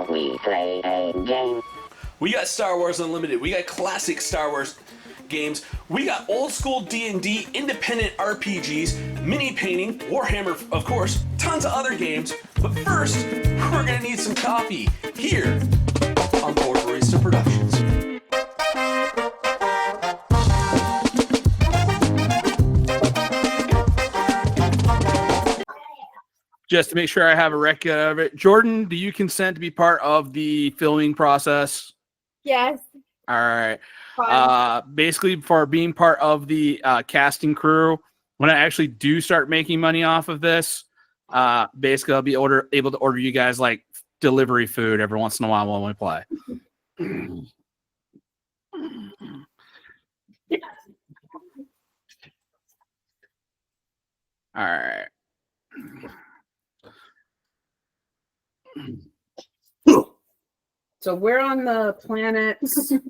Shall we play a game? We got Star Wars Unlimited. We got classic Star Wars games. We got old school D&D, independent RPGs, mini painting, Warhammer, of course, tons of other games. But first, we're gonna need some coffee here on Board Barista Productions. Just to make sure I have a record of it. Jordan, do you consent to be part of the filming process? Yes. All right. Basically, for being part of the casting crew, when I actually do start making money off of this, basically I'll be able to order you guys like delivery food every once in a while when we play. All right. So we're on the planet. You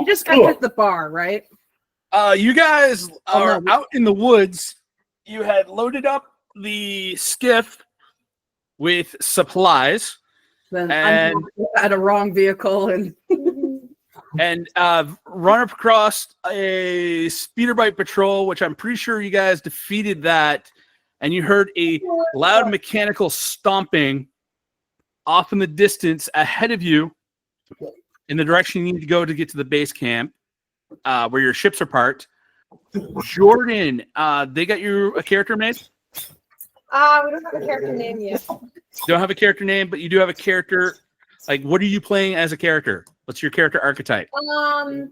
just got at the bar, right? You guys are no. out in the woods. You had loaded up the skiff with supplies. Then And- I'm at a wrong vehicle and run across a speeder bike patrol, which I'm pretty sure you guys defeated that. And you heard a loud mechanical stomping off in the distance ahead of you in the direction you need to go to get to the base camp where your ships are parked. Jordan, they got you a character made? We don't have a character name yet. Don't have a character name, but you do have a character. Like, what are you playing as a character? What's your character archetype? I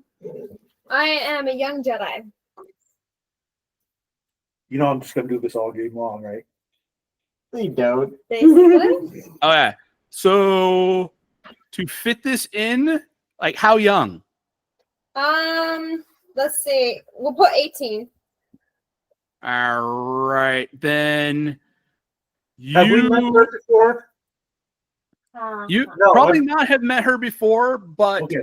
am a young Jedi. You know, I'm just gonna do this all game long, right? You don't. Basically. Okay. So to fit this in, like how young? Let's see. We'll put 18. All right. Then Have we met her before? you No, probably not have met her before, but Okay.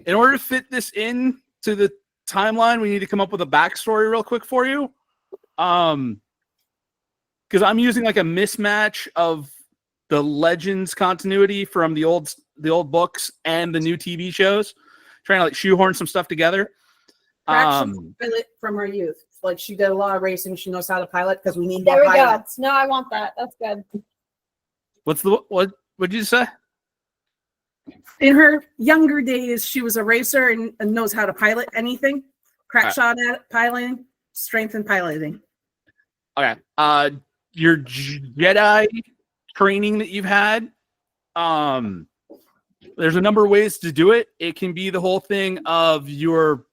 In order to fit this in to the timeline, we need to come up with a backstory real quick for you. Because I'm using like a mismatch of the Legends continuity from the old books and the new TV shows, trying to like shoehorn some stuff together. pilot from her youth. Like she did a lot of racing. She knows how to pilot because we need that There we pilot. go. No, I want that. That's good. What did you say? In her younger days, she was a racer and knows how to pilot anything. Crack shot at piloting, strength in piloting. Okay. Your Jedi training that you've had, there's a number of ways to do it. It can be the whole thing of your.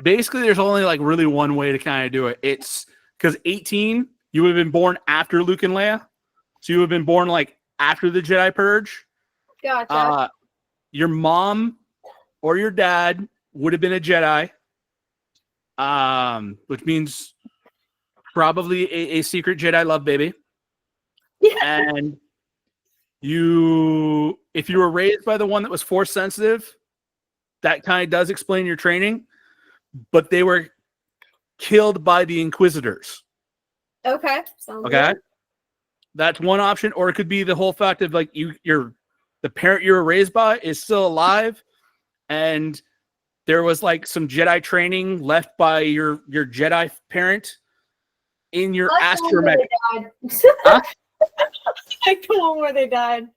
Basically, there's only like really one way to kind of do it. It's because 18, you would have been born after Luke and Leia, so you would have been born like after the Jedi Purge. Gotcha. Your mom or your dad would have been a Jedi, which means probably a secret Jedi love baby. Yeah. And if you were raised by the one that was force sensitive, that kind of does explain your training, but they were killed by the Inquisitors. Okay. Sounds Okay. good. That's one option, or it could be the whole fact of like the parent you were raised by is still alive, and there was like some Jedi training left by your Jedi parent in your astromech. Huh? Like the one where they died.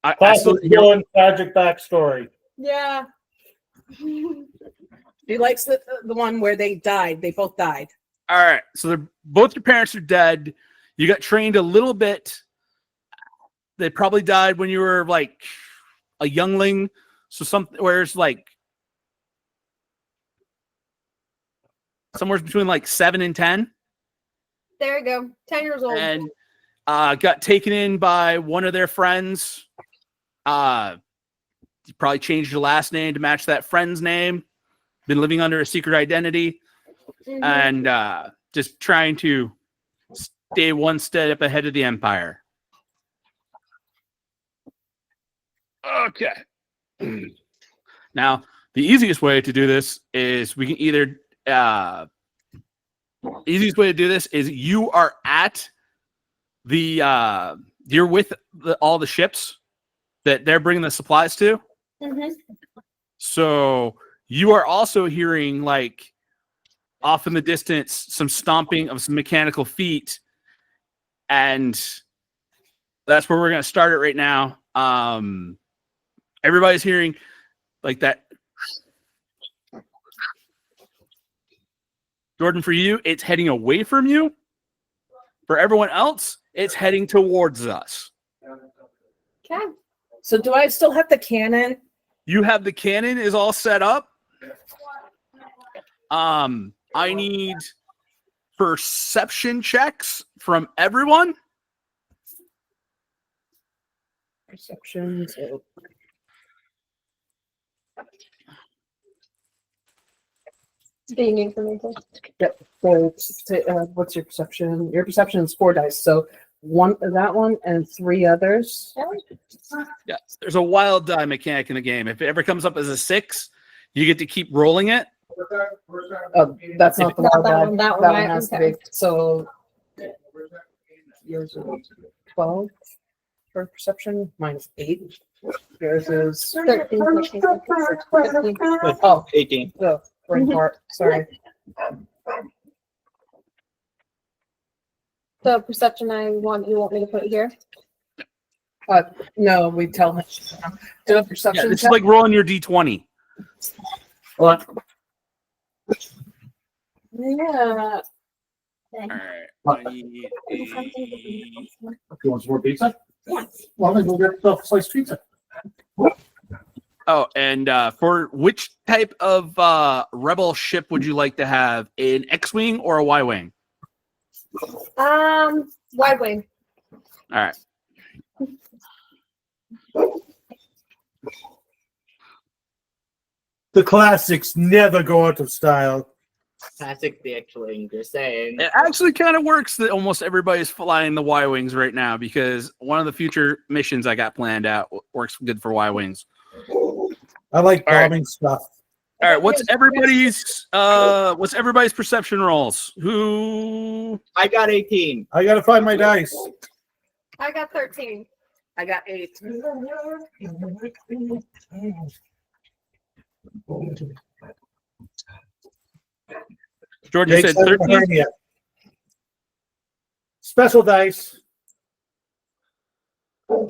I still Classic villain, tragic backstory. Yeah. She likes the one where they died. They both died. All right, so both your parents are dead. You got trained a little bit. They probably died when you were like a youngling. So where it's like somewhere between like 7 and 10. There you go. 10 years old. And got taken in by one of their friends. You probably changed your last name to match that friend's name. Been living under a secret identity. And just trying to stay one step ahead of the Empire. Okay. Now, the easiest way to do this is we can either easiest way to do this is you are at you're with all the ships that they're bringing the supplies to. Mm-hmm. So you are also hearing, like, off in the distance, some stomping of some mechanical feet, and that's where we're going to start it right now. Everybody's hearing like that. Jordan, for you, it's heading away from you. For everyone else, it's heading towards us. Okay. So do I still have the cannon? You have the cannon is all set up. I need perception checks from everyone. Perception. Being informative. Yep. So what's your perception? Your perception is 4 dice. So that one and 3 others. Yeah, there's a wild die mechanic in the game. If it ever comes up as a 6, you get to keep rolling it. That's not the Not wild that die. one, that That one, one right? has Okay. to be. So yours is 12 for perception, minus 8. Yours is 13, 14, 15. oh, 18. the brain part. Sorry. So perception, you want me to put it here? No, we tell him. Do a Yeah, perception this is check. like rolling your D20. What? Yeah. All right. I need a... You want some more pizza? Well, then we'll get yourself a slice of pizza. Oh, and for which type of rebel ship would you like to have? An X-wing or a Y-wing? Wide wing. All right. The classics never go out of style. Classic the actually you're saying. It actually kind of works that almost everybody's flying the Y-wings right now, because one of the future missions I got planned out works good for Y-wings. I like All right. bombing stuff. All right, what's everybody's perception rolls? Who? I got 18. I gotta find my dice. I got 13. I got 8. Jordan, you Jake's said right 13? behind you. Special dice. Are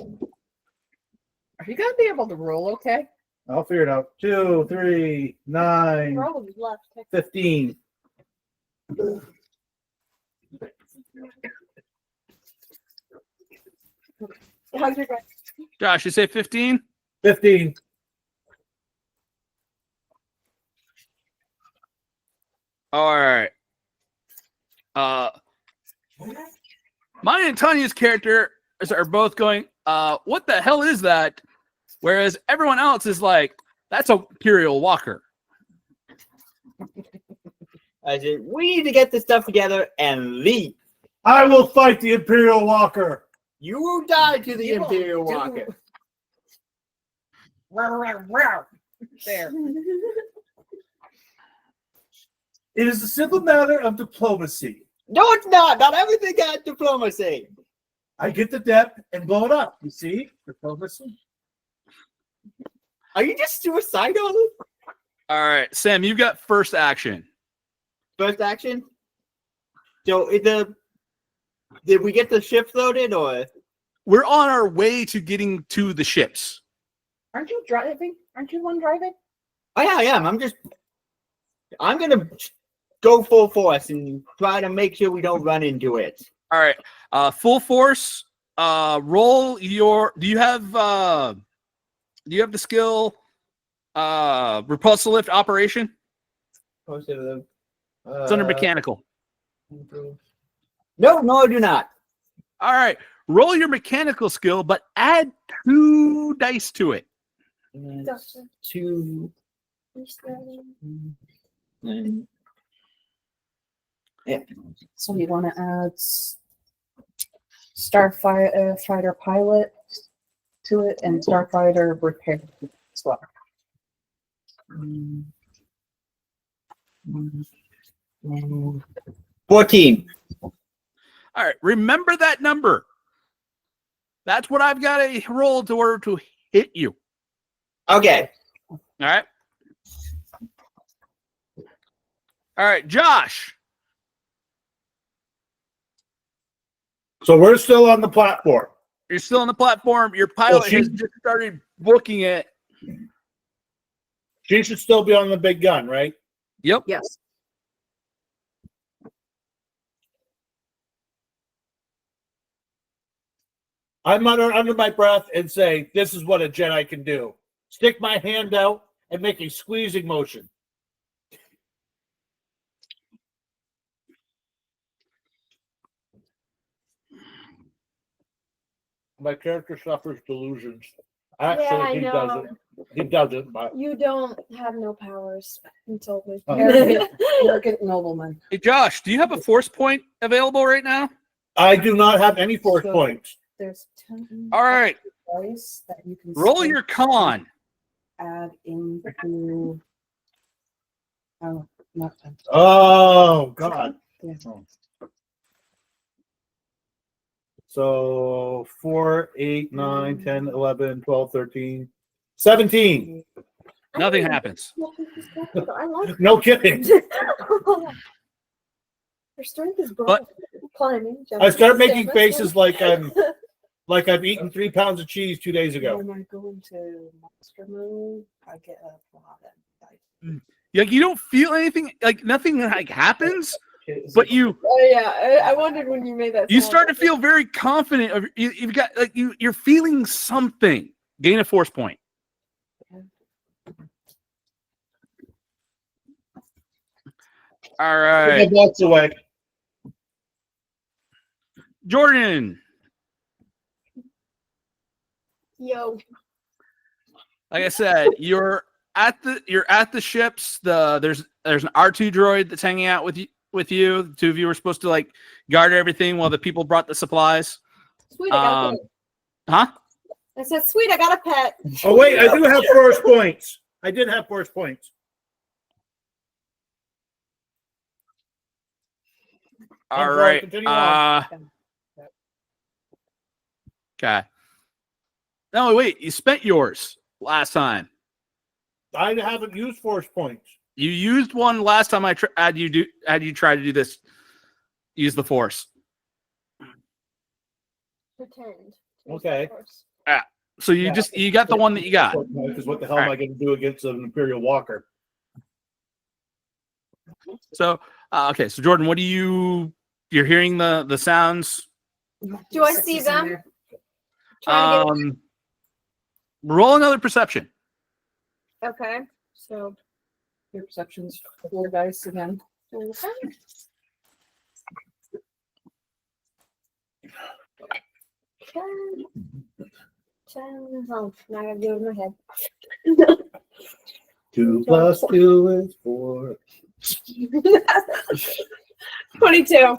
you gonna be able to roll okay? I'll figure it out. 2, 3, 9, Roll left. 15. How's your guy? Josh, you say 15? 15. All right. Mine and Tanya's character are both going, what the hell is that? Whereas everyone else is like, that's a Imperial Walker. I said, we need to get this stuff together and leave. I will fight the Imperial Walker. You will die to the You won't Imperial do Walker. it. There. It is a simple matter of diplomacy. No, it's not. Not everything got diplomacy. I get the depth and blow it up. You see? Diplomacy. Are you just suicidal? All right, Sam, you got first action. First action. So, did we get the ship loaded or? We're on our way to getting to the ships. Aren't you driving? Aren't you one driving? Oh yeah, I am. I'm gonna go full force and try to make sure we don't run into it. All right, full force. Roll your. Do you have the skill? Repulsor lift operation. It's under mechanical. No, I do not. All right, roll your mechanical skill, but add 2 dice to it. Gotcha. 2. Yeah. So you want to add Starfighter pilot to it and Starfighter repair as well. 14. All right, remember that number. That's what I've got to roll in order to hit you. Okay. All right. All right, Josh. So we're still on the platform. You're still on the platform. Your pilot has just started booking it. She should still be on the big gun, right? Yep. Yes. I mutter under my breath and say, "This is what a Jedi can do." Stick my hand out and make a squeezing motion. My character suffers delusions. Actually, Yeah, I he know. doesn't. He doesn't, but You don't have no powers. You told me. Arrogant nobleman. Hey, Josh, do you have a force point available right now? I do not have any force points. There's 10 All right. dice that you can Roll spend your con. add into not 10. Oh, God. Yeah. So 4, 8, 9, 10, 11, 12, 13, 17. Nothing happens. I like No kidding. Your strength is broad. But- Climbing. I start making That's faces good. like I've eaten 3 pounds of cheese 2 days ago. When I go into monster mode, I get a lot of dice. Like you don't feel anything, like nothing like happens, but you Oh yeah, I wondered when you made that. you sound. start to feel very confident of you've got like you're feeling something. Gain a force point. All right, Blocks away. Jordan. Yo. Like I said, you're at the ships. There's an R2 droid that's hanging out with you. The two of you were supposed to like guard everything while the people brought the supplies. Sweet, I got a pet. Huh? I said, sweet, I got a pet. Oh, wait, I do have force points. I did have force points. All I'm sorry, right. continue on. Okay. No, wait. You spent yours last time. I haven't used force points. You used one last time. Had you try to do this? Use the force. Pretend. Okay. So you got the one that you got. Because what the hell am I going to do against an Imperial Walker? So okay. So Jordan, what do you're hearing the sounds? Do I see them? Trying to get... Roll another perception. Okay. So. Your perception's 4 dice again. Okay. 10. Oh, now I gotta do it in my head. 2 plus 2 is 4. 22.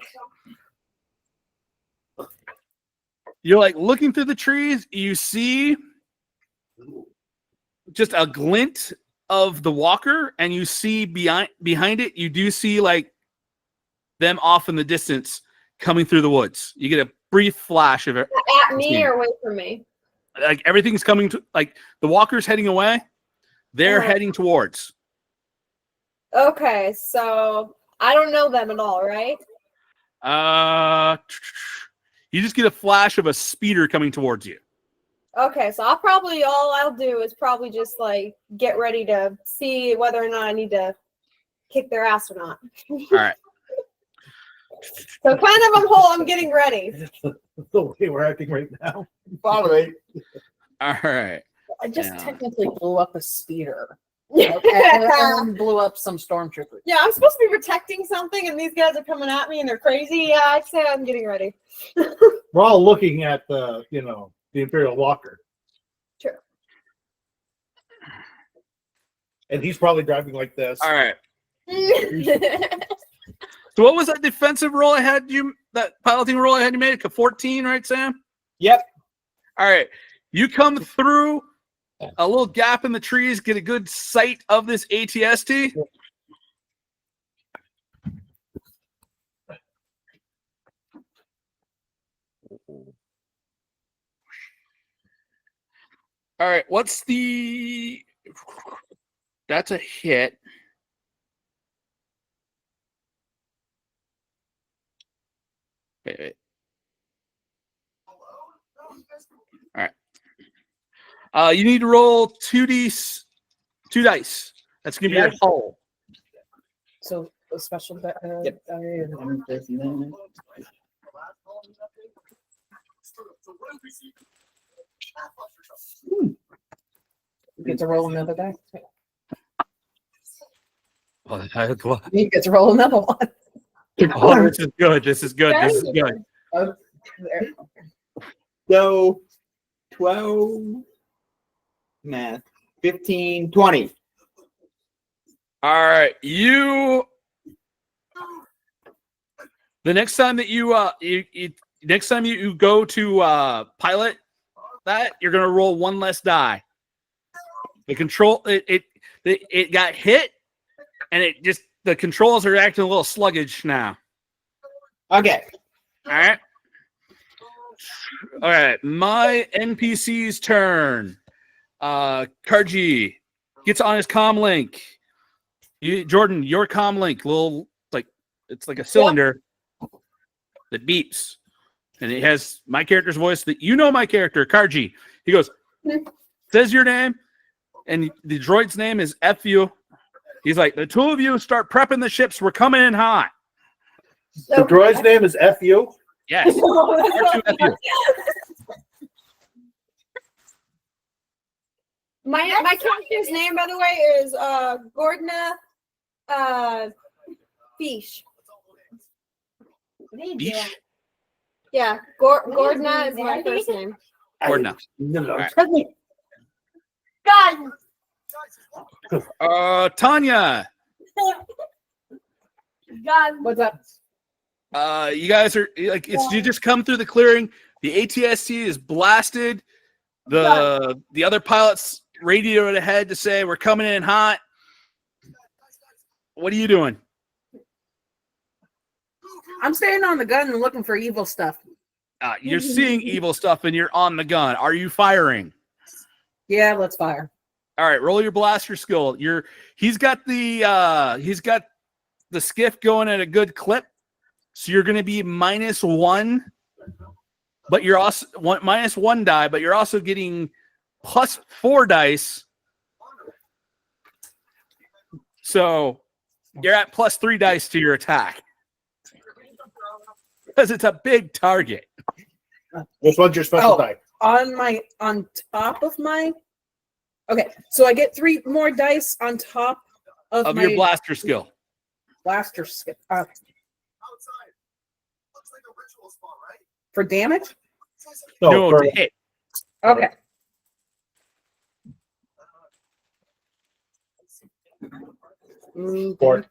You're like looking through the trees. You see just a glint of the walker, and you see behind it, you do see like them off in the distance coming through the woods. You get a brief flash of it. At me or away from me? Like everything's coming to like the walker's heading away. They're heading towards. Okay, so I don't know them at all, right? You just get a flash of a speeder coming towards you. Okay, so all I'll do is probably just like get ready to see whether or not I need to kick their ass or not. All right. So I'm getting ready. The way we're acting right now. Following. All right. I just Yeah. technically blew up a speeder. Yeah, And blew up some stormtroopers. I'm supposed to be protecting something, and these guys are coming at me, and they're crazy. Yeah, I'd say I'm getting ready. We're all looking at the Imperial Walker. True. And he's probably driving like this. All right. So what was that defensive roll that piloting roll I had you made? A 14, right, Sam? Yep. All right. You come through a little gap in the trees, get a good sight of this ATST. All right, what's the... That's a hit. Wait. All right. You need to roll 2 dice. That's going to be your hull. So a special. Yep. You get to roll another die. Oh, You get to roll another one. this is good. This is good. This is good. Oh, there. So 12 math 15 20. All right, the next time that you go to pilot that, you're gonna roll one less die. The control it got hit, and the controls are acting a little sluggish now. Okay. All right. My NPC's turn. Karji gets on his comm link. Jordan, your comm link, it's like a cylinder that beeps, and it has my character's voice. That my character, Karji. He goes, says your name, and the droid's name is FU. He's like, the two of you start prepping the ships. We're coming in hot. The droid's name is FU? Yes. R2FU. My character's name, by the way, is Gordna Fish. Beach. Yeah, Gordna is my first name. Gordna. God. Tanya. God. What's up? You guys are like, you just come through the clearing. The ATST is blasted. The other pilots radioed ahead to say we're coming in hot. What are you doing? I'm staying on the gun and looking for evil stuff. You're seeing evil stuff and you're on the gun. Are you firing? Yeah, let's fire. All right, roll your blaster skill. He's got the skiff going at a good clip, so you're going to be -1, but you're also -1 die, but you're also getting +4 dice. So you're at +3 dice to your attack because it's a big target. Which one's your special die? On top of my. Okay, so I get 3 more dice on top of my your blaster skill. Blaster skill. For damage? No, for, to hit. Okay. For-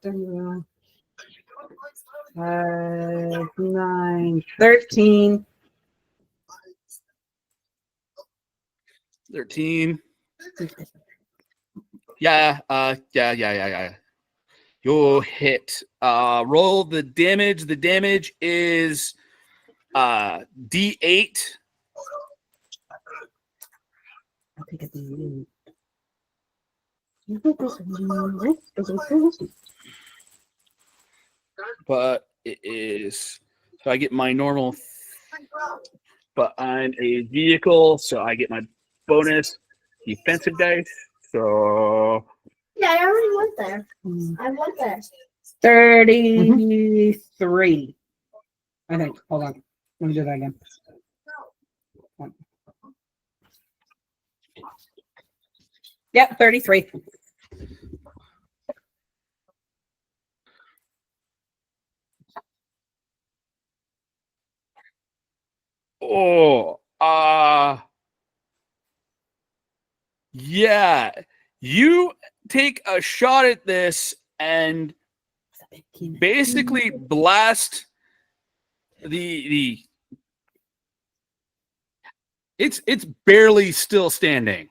5, 9, 13. 13. Yeah. You'll hit. Roll the damage. The damage is D8. I'll take a D8. But it is. So I get my normal. But I'm a vehicle, so I get my bonus defensive dice. So Yeah, I already went there. I went there. 33. I think. Hold on. Let me do that again. Yep, 33. Oh, yeah. You take a shot at this and basically blast the it's barely still standing.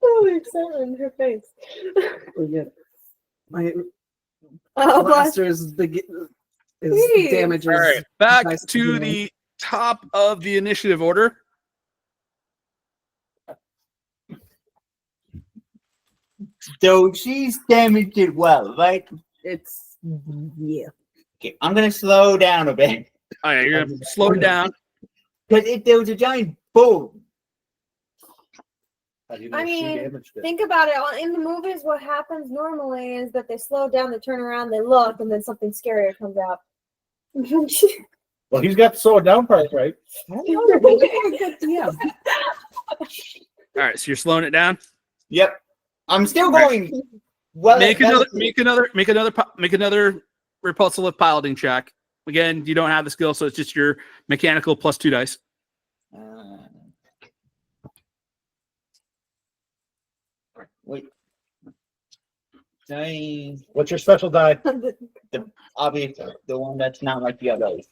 Oh, excitement in her face. My Oh, bless. blasters Jeez. damages. All right, back Nice to to the top of the initiative order. So she's damaged it well, right? It's yeah. Okay, I'm gonna slow down a bit. All right, you're gonna slow it down. Because there was a giant boom. How do you know I she mean, damaged it? think about it. In the movies, what happens normally is that they slow down, they turn around, they look, and then something scarier comes out. Well, he's got the slowing down part right. Yeah. All right, so you're slowing it down. Yep. I'm still going. Well, Make another repulsive piloting check. Again, you don't have the skill, so it's just your mechanical plus 2 dice. Wait. Dice. What's your special die? Obviously, the one that's not like the others.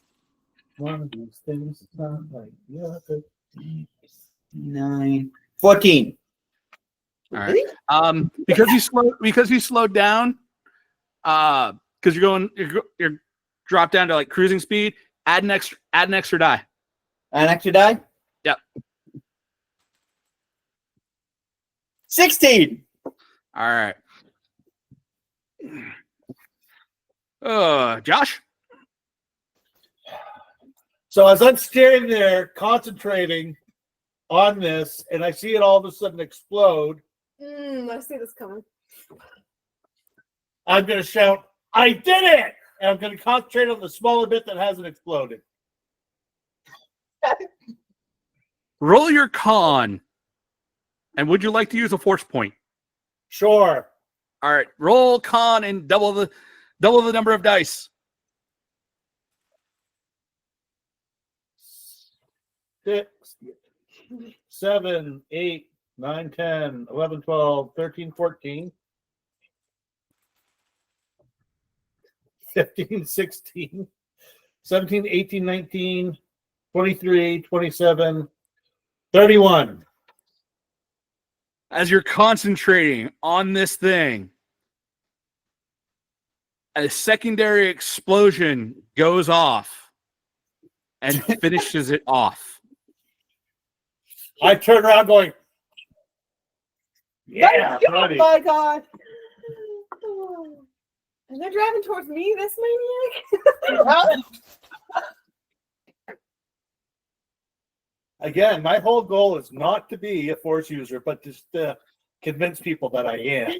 One of these things is not like the other. 9, 14. All right. Because you slowed down, because you're dropped down to like cruising speed. Add an extra die. An extra die? Yep. 16. All right. Josh. So as I'm standing there concentrating on this, and I see it all of a sudden explode, I see this coming. I'm going to shout, "I did it!" And I'm going to concentrate on the smaller bit that hasn't exploded. Roll your con. And would you like to use a force point? Sure. All right. Roll con and double the number of dice. 6, 7, 8, 9, 10, 11, 12, 13, 14, 15, 16, 17, 18, 19, 23, 27, 31. As you're concentrating on this thing, a secondary explosion goes off and finishes it off. I turn around going, yeah, Oh buddy. my god. And they're driving towards me, this maniac? Again, my whole goal is not to be a force user, but just to convince people that I am.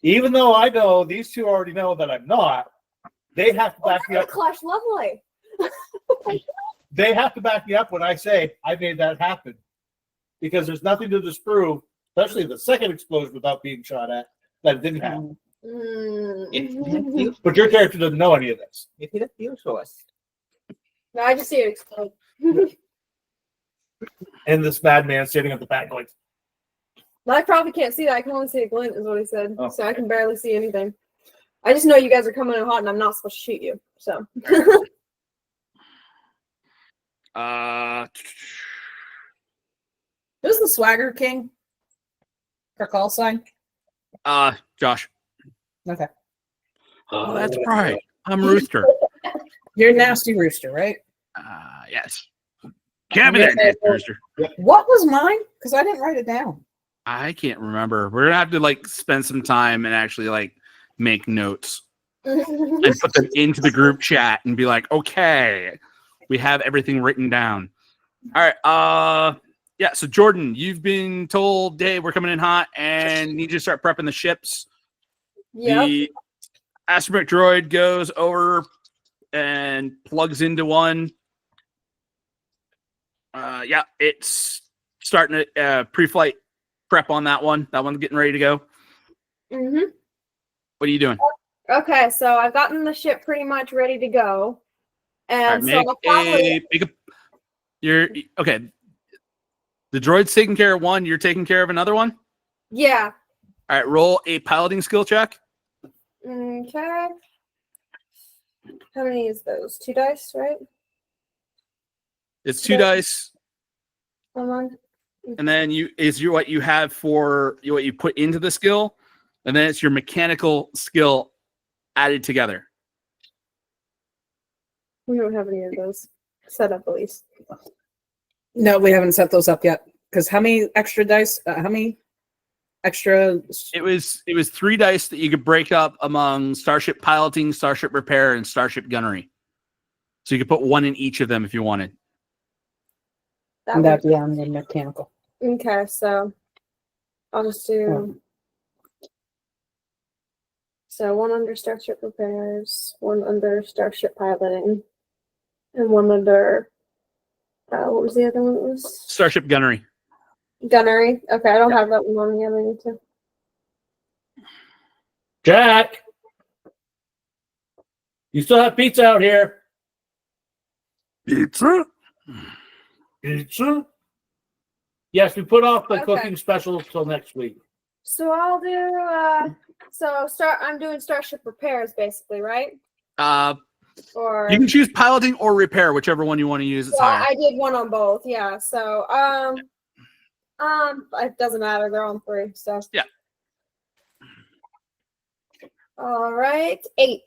Even though I know these two already know that I'm not, they have to back me up. Clash lovely. They have to back me up when I say I made that happen. Because there's nothing to disprove, especially the second explosion without being shot at, that it didn't happen. But your character doesn't know any of this. If it appeals to us. No, I just see it explode. And this madman standing at the back going, I probably can't see that. I can only see a glint, is what he said. Oh. So I can barely see anything. I just know you guys are coming in hot and I'm not supposed to shoot you. So. Who's the Swagger King? Her call sign? Josh. Okay. Oh, that's right. I'm Rooster. You're Nasty Rooster, right? Yes. Cabinet Rooster. What was mine? Because I didn't write it down. I can't remember. We're gonna have to like spend some time and actually like make notes and put them into the group chat and be like, okay, we have everything written down. All right. Yeah. So Jordan, you've been told, hey, we're coming in hot and need you to start prepping the ships. Yep. The astromech droid goes over and plugs into one. Yeah, it's starting to pre-flight prep on that one. That one's getting ready to go. Mm-hmm. What are you doing? Okay, so I've gotten the ship pretty much ready to go. And All right, so I'll probably... you're okay. The droid's taking care of one. You're taking care of another one. Yeah. All right, roll a piloting skill check. Okay. How many is those? 2 dice, right? It's 2 dice, Come on. and then what you have for what you put into the skill, and then it's your mechanical skill added together. We don't have any of those set up, at least. No, we haven't set those up yet. Because how many extra dice? How many extra? It was 3 dice that you could break up among starship piloting, starship repair, and starship gunnery. So you could put 1 in each of them if you wanted. That'd be on the mechanical. Okay, so I'll just do. So 1 under starship repairs, 1 under starship piloting, and 1 under. What was the other one? It was Starship gunnery. gunnery. Okay, I don't have that one on the other one too. Jack, you still have pizza out here? Pizza? Pizza? Yes, we put off the Okay. cooking special till next week. So I'll do. I'm doing starship repairs basically, right? Or You can choose piloting or repair, whichever one you want to use. It's well, higher. I did 1 on both. Yeah. So it doesn't matter. They're on 3. So Yeah. All right, 8.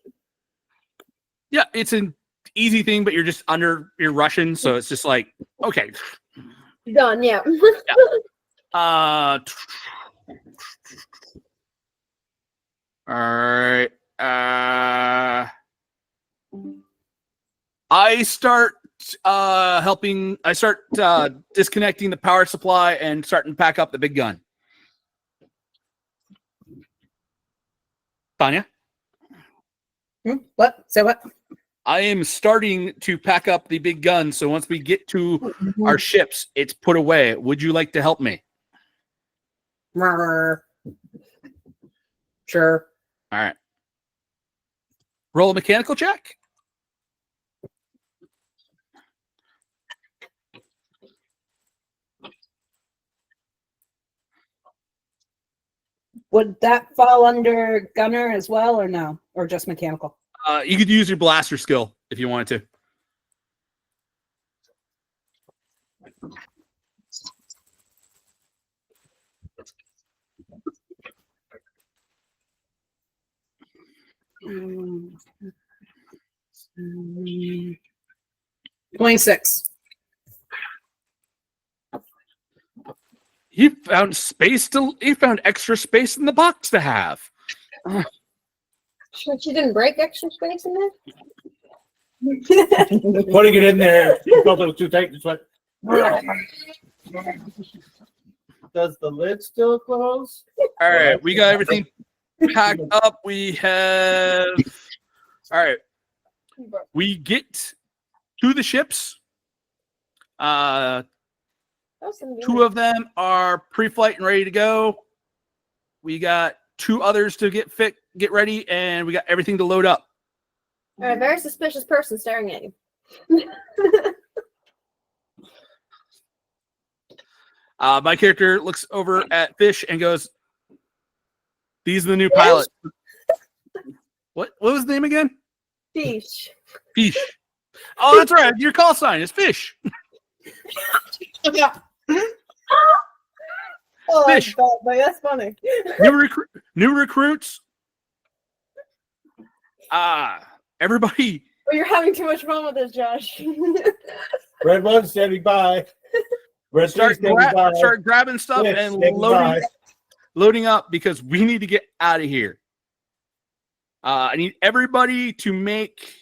Yeah, it's an easy thing, but you're Russian, so it's just like, okay. Done. Yeah. All right. I start disconnecting the power supply and starting to pack up the big gun. Tanya? What? Say what? I am starting to pack up the big gun, so once we get to our ships, it's put away. Would you like to help me? Sure. All right. Roll a mechanical check. Would that fall under gunner as well, or no, or just mechanical? You could use your blaster skill if you wanted to. Mm. 26. You found extra space in the box to have. Sure, she didn't break extra space in there. Putting it in there, you felt it was too tight. Just went. Does the lid still close? All right, we got everything packed up. We have. All right, we get to the ships. 2 of them are pre-flight and ready to go. We got 2 others to get ready, and we got everything to load up. All right, very suspicious person staring at you. My character looks over at Fish and goes, "These are the new pilots." What was the name again? Fish. Fish. Oh, that's right. Your call sign is Fish. Oh, Fish. that's funny. New recruits. Everybody. Oh, you're having too much fun with this, Josh. Red 1 standing by. Red 3 standing by. Start grabbing stuff Yes, and standing by. loading up because we need to get out of here. I need everybody to make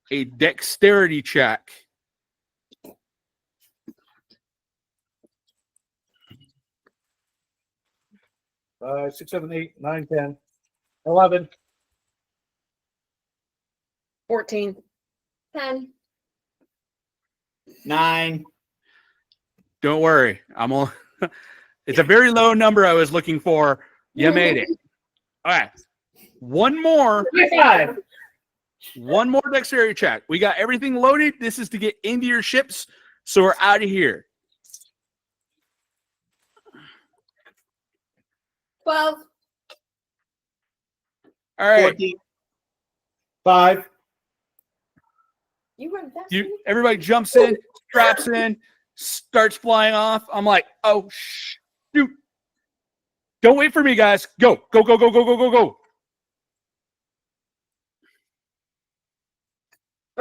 a dexterity check. 6, 7, 8, 9, 10, 11. 14. 10. 9. Don't worry. It's a very low number I was looking for. You made it. All right. One more dexterity check. We got everything loaded. This is to get into your ships, so we're out of here. 12. All right. 14. 5. You went fast. Everybody jumps in, straps in, starts flying off. I'm like, oh shoot. Don't wait for me, guys. Go.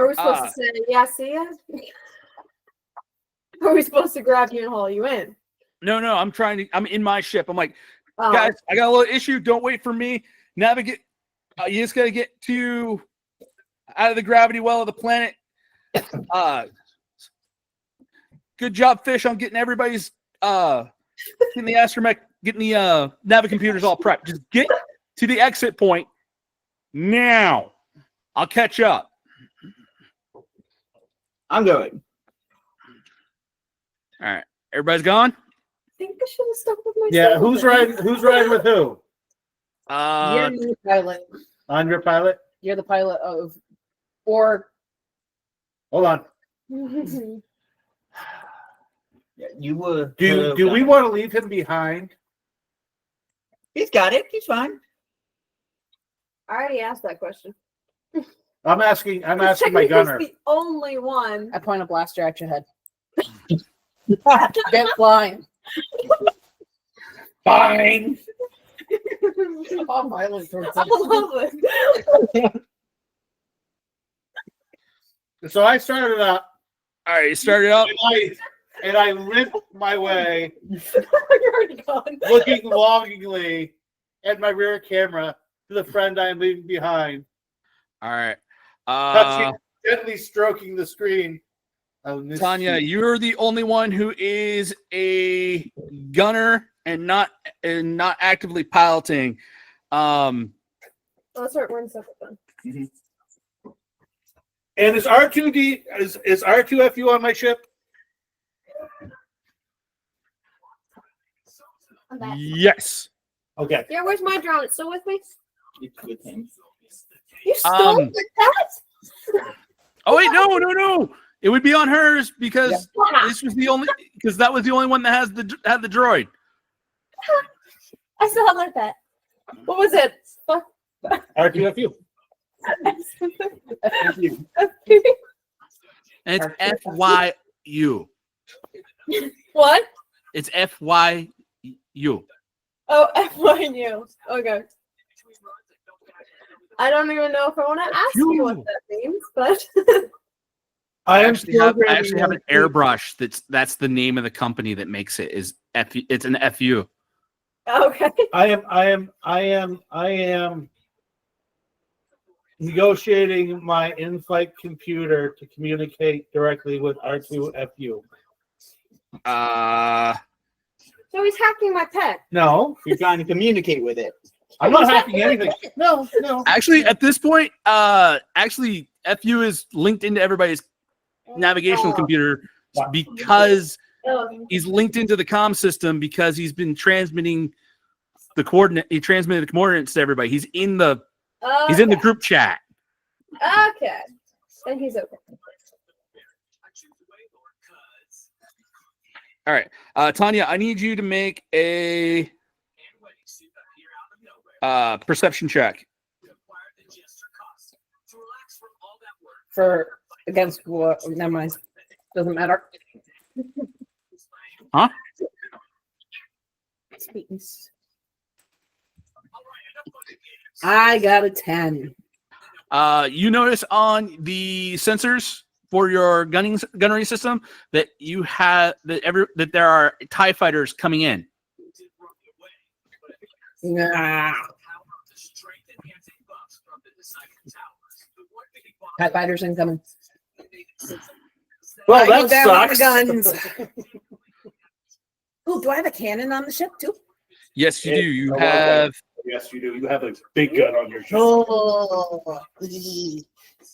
Are we supposed to say, yeah, see ya? Are we supposed to grab you and haul you in? No, I'm in my ship. I'm like, Oh. guys, I got a little issue. Don't wait for me. Navigate. You just got to get out of the gravity well of the planet. Good job, Fish, on getting everybody's getting the astromech, getting the navicomputers all prepped. Just get to the exit point now. I'll catch up. I'm going. All right, everybody's gone. I think I should have stuck with my. Yeah, who's riding with who? You're the pilot. I'm your pilot? You're the pilot of, or Hold on. Yeah, you were. Do we want to leave him behind? He's got it. He's fine. I already asked that question. I'm asking my Technically, gunner. he's the only one. I point a blaster at your head. Get flying. Fine. All violent towards I love it. So I started up All right, you started up. and I limped my way, You're already gone. looking longingly at my rear camera to the friend I am leaving behind, All right. touching, gently stroking the screen. Tanya, you're the only one who is a gunner and not actively piloting. Let's start one second then. And is R2D is R2FU on my ship? I'm back. Yes. Okay. Yeah, where's my drone? It's still with me? It's with him. You stole the pet? Oh wait, no. It would be on hers because Wow. this was the only that was the only one that had the droid. I still have my pet. What was it? Fuck. R2FU. And it's FYU. What? It's FYU. Oh, FYU. Okay. I don't even know if I want to ask you what that means, but I actually have an airbrush that's the name of the company that makes it is it's an FU. okay. I am negotiating my in-flight computer to communicate directly with R2FU. So he's hacking my pet. No, You're trying to communicate with it. I'm not hacking anything. No. Actually, at this point, FU is linked into everybody's navigational computer because Oh. he's linked into the comm system because he's been transmitting the coordinate. He transmitted the coordinates to everybody. He's in the group chat. Okay. Then he's okay. All right, Tanya, I need you to make a perception check. For against what? Never mind. Doesn't matter. Huh? I got a 10. You notice on the sensors for your gunnery system that you have that there are TIE fighters coming in. Nah. TIE fighters incoming. Well, I go that down on the sucks. guns. Oh, do I have a cannon on the ship too? Yes, you do. You Oh, have. Yes, you do. You have a big gun on your ship. Oh.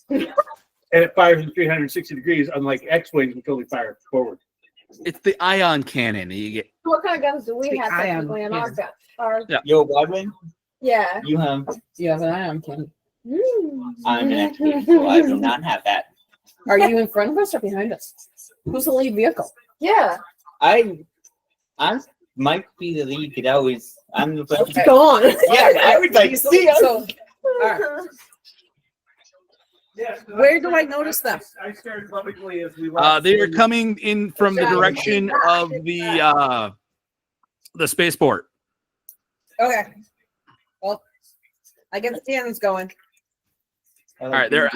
And it fires in 360 degrees, unlike X-Wings, which only fire forward. It's the ion cannon. You get. What kind of guns do we The have ion technically in our cannon. gun? Yeah. Yo, Godwin, Yeah. you have. You have an ion cannon. I'm an active, so I do not have that. Are you in front of us or behind us? Who's the lead vehicle? Yeah. I might be the lead because I'm the first. Okay. Go on. Yeah, I would like So, see us. all right. Yes. Where do I notice them? I started lovingly as we They are coming in from the direction of the spaceport. Okay. Well, I get the cannons going. All right, there.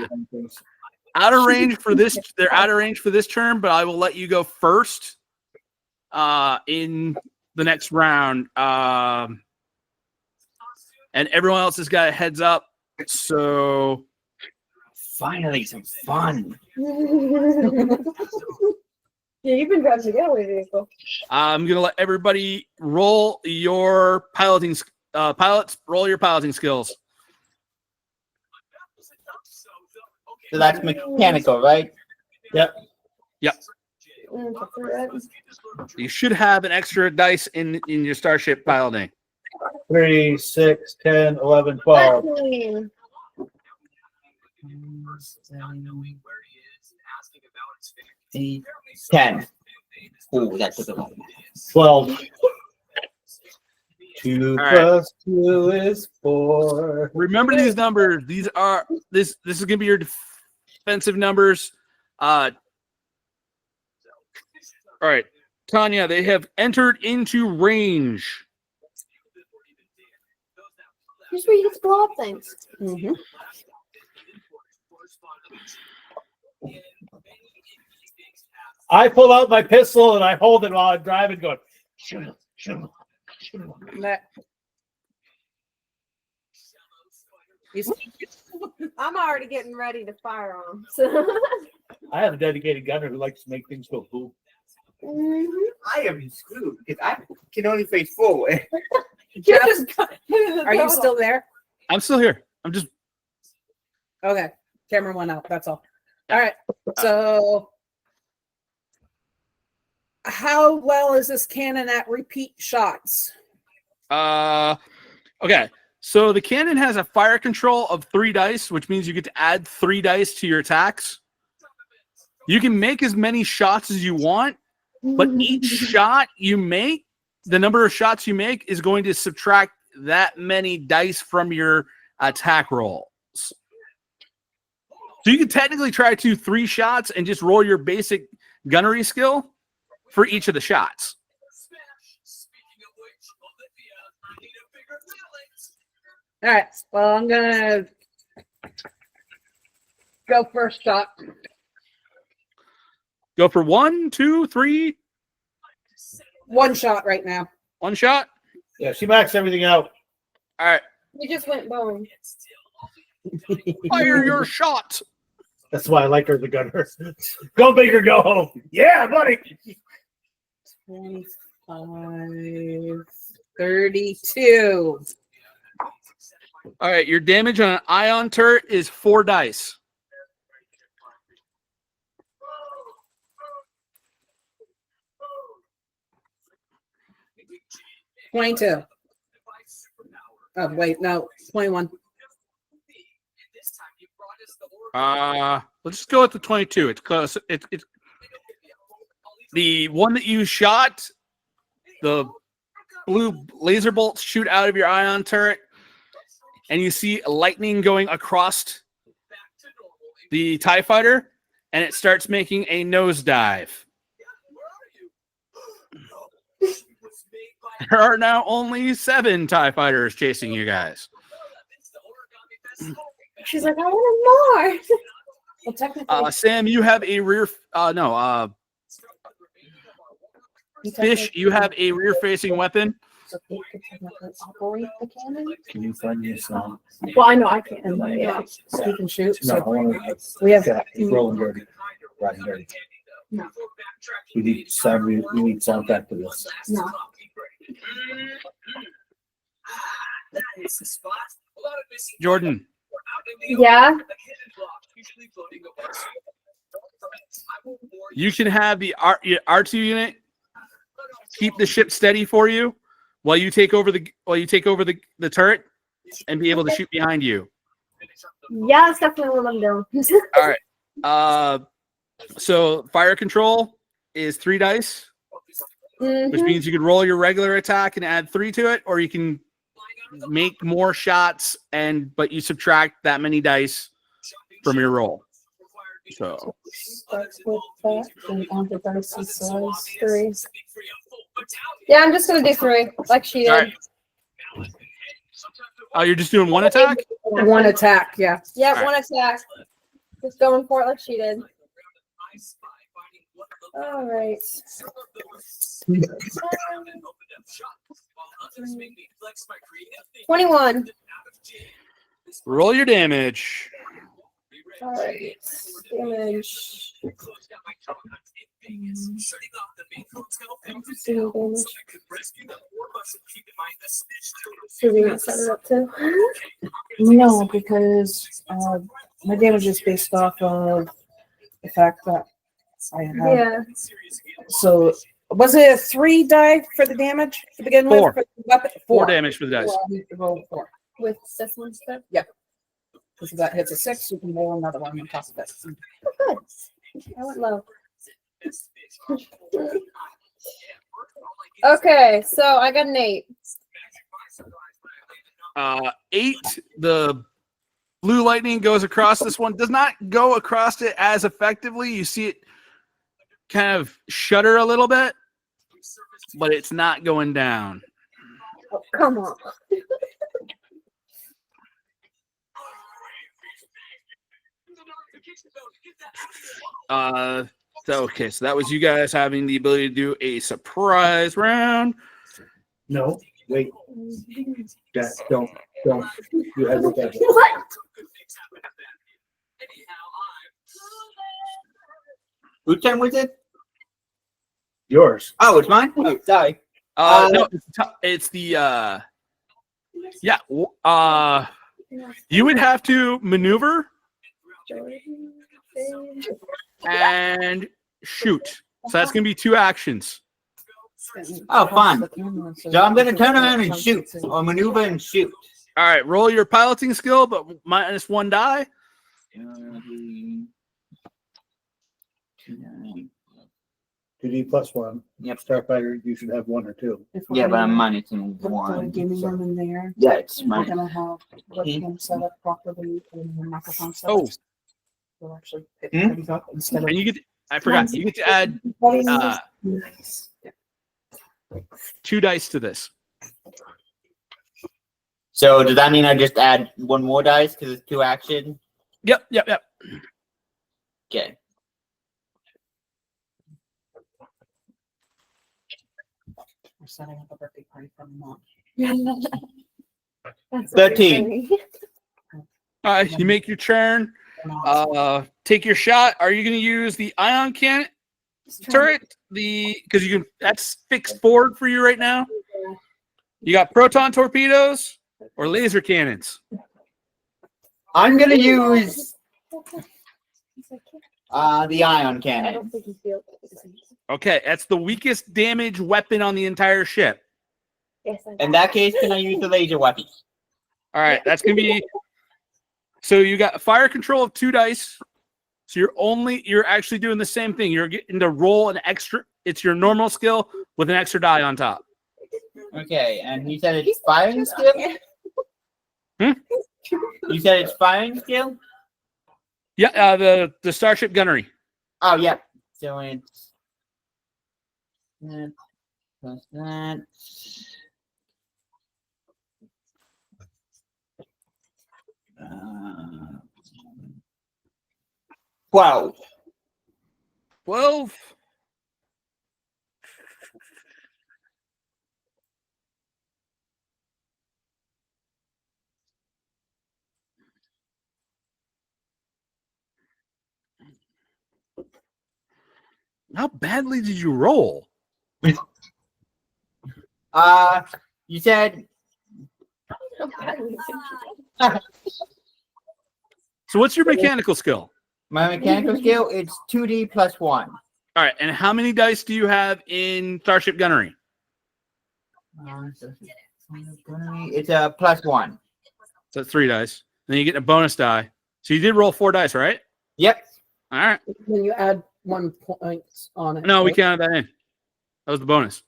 out of range for this. They're out of range for this turn, but I will let you go first in the next round. And everyone else has got a heads up. So Finally, some fun. Yeah, you've been driving a getaway vehicle. I'm gonna let everybody roll your piloting. Pilots, roll your piloting skills. So that's mechanical, right? Yep. Mm, You should have an extra dice in your starship piloting. 3, 6, 10, 11, 12. 10. Oh, that took a lot. 12. 2 All right. plus 2 is 4. Remember these numbers. These are this is gonna be your defensive numbers. All right, Tanya, they have entered into range. Here's where you get to blow up things. Mhm. I pull out my pistol and I hold it while I'm driving, going, shoot him, shoot him, shoot him. That- He's- I'm already getting ready to fire on him. So. I have a dedicated gunner who likes to make things go boom. I am screwed because I can only face forward. Jeff, are you still there? I'm still here. I'm just Okay. Camera went out. That's all. All right. So, how well is this cannon at repeat shots? okay. So the cannon has a fire control of 3 dice, which means you get to add 3 dice to your attacks. You can make as many shots as you want, but each shot you make, the number of shots you make is going to subtract that many dice from your attack rolls. So you can technically try to do 3 shots and just roll your basic gunnery skill for each of the shots. All right. Well, I'm gonna go first shot. Go for 1, 2, 3. 1 shot right now. 1 shot. Yeah, she maxed everything out. All right. You just went bone. Fire your shot. That's why I like her, the gunner. Go big or go home. Yeah, buddy. 25, 32. All right. Your damage on an ion turret is 4 dice. $22. Oh, wait, no, 21. Let's just go with the 22. It's close. It's the one that you shot. The blue laser bolts shoot out of your ion turret, and you see lightning going across the TIE fighter, and it starts making a nosedive. There are now only 7 TIE fighters chasing you guys. She's like, I want more. Well, technically, Sam, you have a rear. Fish, you have a rear-facing weapon. So they could technically operate the cannon. Can you find me a song? Well, I know I can, but yeah, so you can shoot. No, I So want to. we have. Rolling dirty. Riding dirty. No. We need soundtrack to this. No. Jordan, yeah. you can have the R2 unit keep the ship steady for you while you take over the turret and be able to shoot behind you. Yeah, that's definitely what I'm doing. All right. So fire control is 3 dice, which means you can roll your regular attack and add 3 to it, or you can make more shots but you subtract that many dice from your roll. So Starts with that, and on the dice he says 3. Yeah, I'm just gonna do 3, like she did. all right. Oh, you're just doing 1 attack? 1 attack, yeah. Yeah, All right. 1 attack. Just going for it like she did. All right. 21. Roll your damage. All right. Damage. Should we not set it up too? No, because my damage is based off of the fact that I have. Yeah. So was it a 3 die for the damage to begin with? Four. For the weapon? 4 damage for the dice. Well, I need to roll 4. With this one stuff. Because if that hits a 6, you can roll another one on top of it. Oh, good. I went low. Okay, so I got an 8. 8. The blue lightning goes across this one. Does not go across it as effectively. You see it kind of shudder a little bit, but it's not going down. Oh, come on. Okay, so that was you guys having the ability to do a surprise round. No, wait. Don't. You have to get it. What? Whose turn was it? Yours. Oh, it's mine? Oh, sorry. No, it's the you would have to maneuver and shoot. So that's gonna be 2 actions. Oh, fun. So I'm going to turn around and shoot, or maneuver and shoot. All right, roll your piloting skill, but minus 1 die. 2D plus 1. Yep. Starfighter, you should have 1 or 2. Yeah, but I'm minusing Put the 1. gaming room in there. Yeah, it's We're mine. gonna have webcam set up properly and the microphone set up. Oh, We'll actually pick Hmm? things up instead of. and you get I forgot. You get to add Nice. 2 dice to this. So does that mean I just add 1 more dice because it's 2 action? Yep. Okay. We're setting up a birthday party for my mom. That's 13. You make your turn. Take your shot. Are you going to use the ion cannon turret? Because you can. That's fixed forward for you right now. You got proton torpedoes or laser cannons. I'm going to use the ion I cannon. don't think he feels Okay, that's the weakest damage weapon on the entire ship. Yes, In that case, can I use the laser weapon? All right, that's going to be. So you got fire control of 2 dice. So you're actually doing the same thing. You're getting to roll an extra. It's your normal skill with an extra die on top. Okay, and you said it's firing skill? You said it's firing skill? Yeah, the starship gunnery. Oh, yeah. So it's that plus that. Uh, 12. 12. How badly did you roll? You said So what's your mechanical skill? my mechanical skill, it's 2D plus 1. All right, and how many dice do you have in starship gunnery? It's a plus 1. So 3 dice. Then you get a bonus die. So you did roll 4 dice, right? Yep. All right. Then you add 1 point on it. No, we right? counted that in. That was the bonus.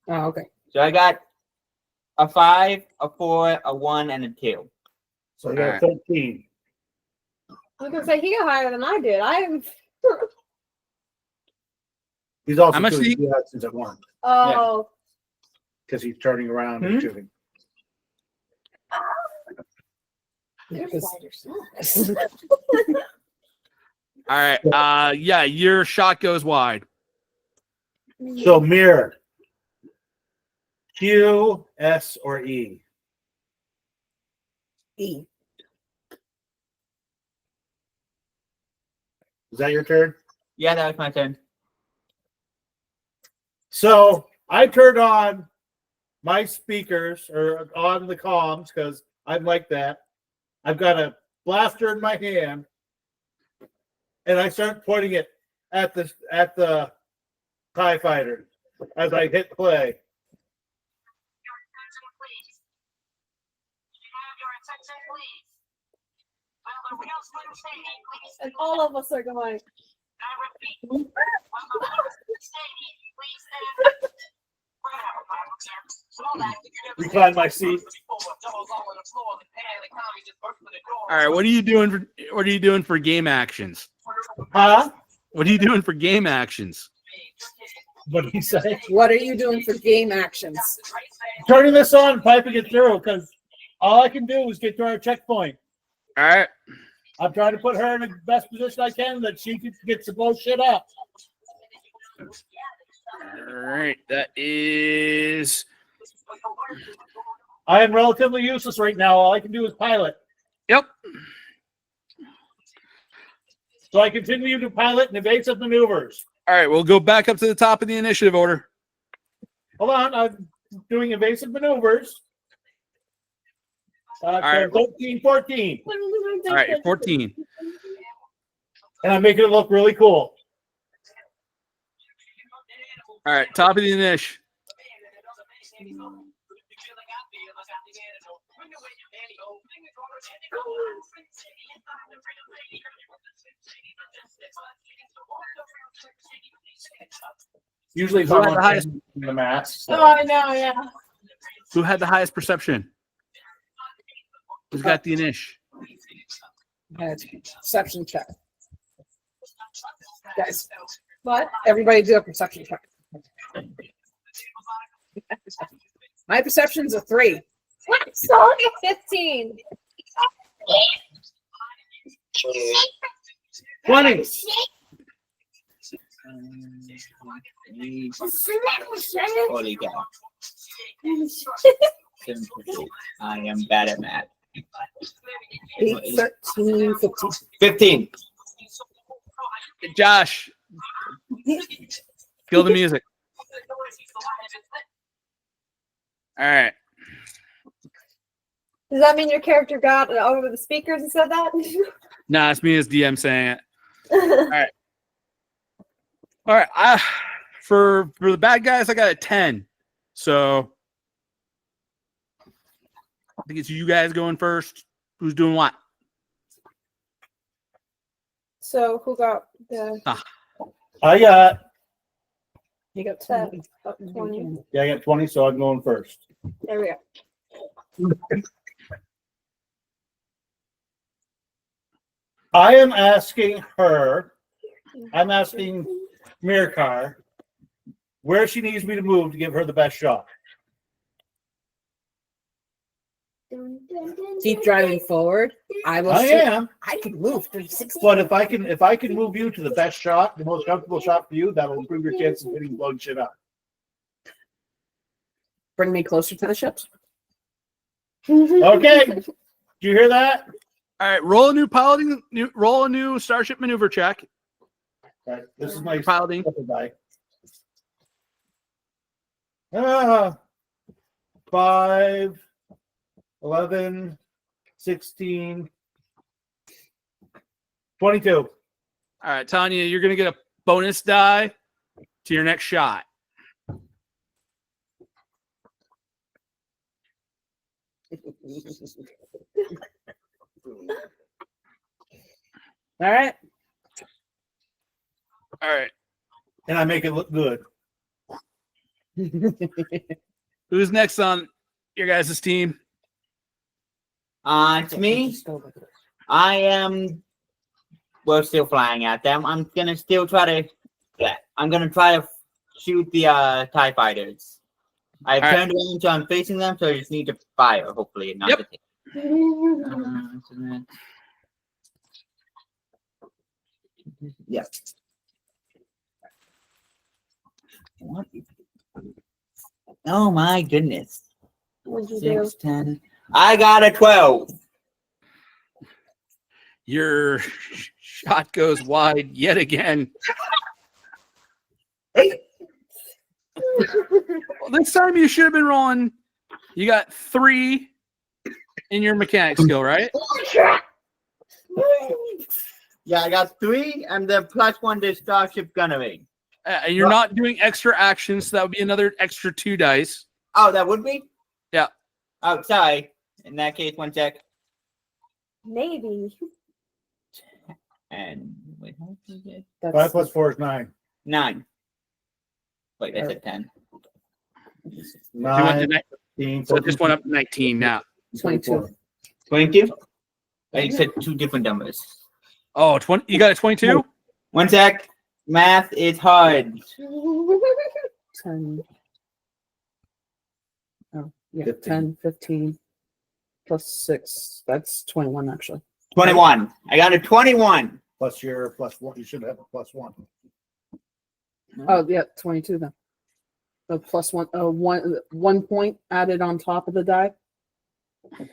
Oh, okay. So I got a 5, a 4, a 1, and a 2. So you got 13. I was gonna say he got higher than I did. He's also How much doing do you- 2 actions at once Oh, because he's turning around and shooting. Yeah, your 'cause spider sucks. All right. Yeah, your shot goes wide. So mirror. Q, S, or E? E. Is that your turn? Yeah, that was my turn. So I turned on my speakers or on the comms because I'm like that. I've got a blaster in my hand, and I start pointing it at the TIE fighter as I hit play. And all of us are going. Recline my seat. All right. What are you doing for game actions? Huh? What are you doing for game actions? What did he say? What are you doing for game actions? Turning this on and piping it through because all I can do is get to our checkpoint. All right. I'm trying to put her in the best position I can that she can get some bullshit up. All right. That is. I am relatively useless right now. All I can do is pilot. Yep. So I continue to pilot and evasive maneuvers. All right. We'll go back up to the top of the initiative order. Hold on. I'm doing evasive maneuvers. right. 13, 14. All right. 14. And I'm making it look really cool. All right. Top of the initiative. Usually if Who I'm had the on highest- the mask. Oh, I know, yeah. Who had the highest perception? Who's got the initiative? Perception check. Guys, What? everybody do a perception check. My perception's a 3. So I get 15. 20. Holy cow. I am bad at math. 8, 13, 15. 15. Hey, Josh. Kill the music. All right. Does that mean your character got over the speakers and said that? Nah, it's me as DM saying it. All right. For the bad guys, I got a 10. So I think it's you guys going first. Who's doing what? So who got the I got, You got that? 20. 20. yeah, I got 20, so I'm going first. There we go. I am asking her, I'm asking Mirkar where she needs me to move to give her the best shot. Keep driving forward. I will. I am, I can move 360. but if I can move you to the best shot, the most comfortable shot for you, that'll improve your chances of hitting blowing shit up. Bring me closer to the ships. Okay. Do you hear that? All right. Roll a new starship maneuver check. All right, this is my Piloting. die. 5, 11, 16, 22. All right, Tanya, you're going to get a bonus die to your next shot. All right. All right. And I make it look good. Who's next on your guys' team? It's me. I am. We're still flying at them. I'm gonna still try to. Yeah, I'm gonna try to shoot the TIE fighters. I've All right. turned around, so I'm facing them. So I just need to fire, hopefully, and not Yep. to hit. Yeah. What? Oh my goodness. What'd you do? 6, 10. I got a 12. Your shot goes wide yet again. Well, this time you should have been rolling. You got 3 in your mechanic skill, right? Yeah, I got 3 and then +1 to Starship Gunnery. And you're not doing extra actions, so that would be another extra 2 dice. Oh, that would be? Yeah. Oh, sorry. In that case, 1 sec. Maybe. And wait, how much is it? 5 plus 4 is 9. 9. Wait, I said 10. You went to 9, 15, so it just went up to 19 now. 22. 22? I said 2 different numbers. Oh, 20, you got a 22? 1 sec. Math is hard. 10. Oh, yeah, 15. 10, 15 plus 6. That's 21, actually. 21. I got a 21. plus your +1. You should have a +1. Oh, yeah, 22 then. So +1, 1 point added on top of the die.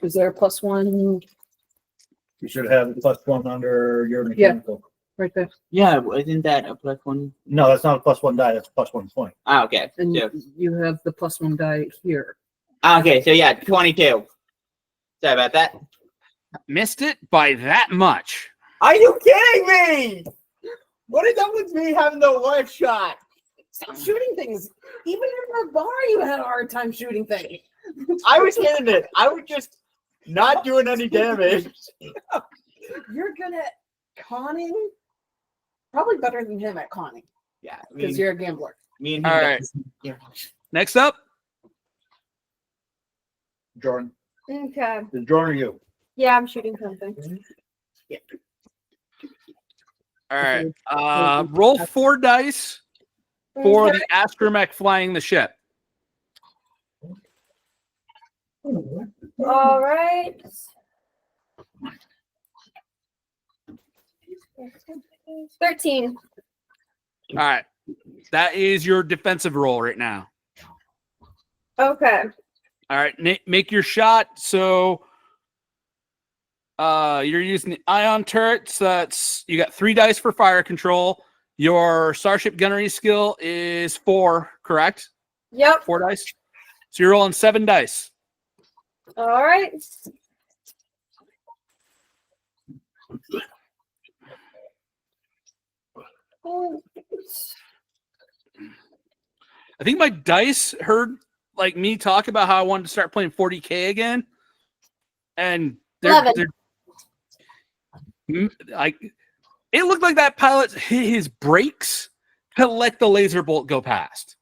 Is there a +1 You should have a +1 under your mechanical. right there? Yeah, isn't that a +1? No, that's not a +1 die. That's a +1 point. Ah, okay. And So, you have the +1 die here. okay, so yeah, 22. Sorry about that. Missed it by that much. Are you kidding me? What is up with me having the worst shot? Stop shooting things. Even in the bar, you had a hard time shooting things. I was hitting it. I was just not doing any damage. You're good at conning. Probably better than him at conning Yeah, because you're a gambler. me and All him. right. Next up, Jordan. Okay. Is Jordan or you? Yeah, I'm shooting something. all right. Roll 4 dice for the astromech flying the ship. All right. 13. All right. That is your defensive roll right now. Okay. All right. Make your shot. So you're using the ion turrets. That's you got 3 dice for fire control. Your starship gunnery skill is 4, correct? Yep. 4 dice. So you're rolling 7 dice. All right. I think my dice heard like me talk about how I wanted to start playing 40K again, and they're like it looked like that pilot hit his brakes to let the laser bolt go past.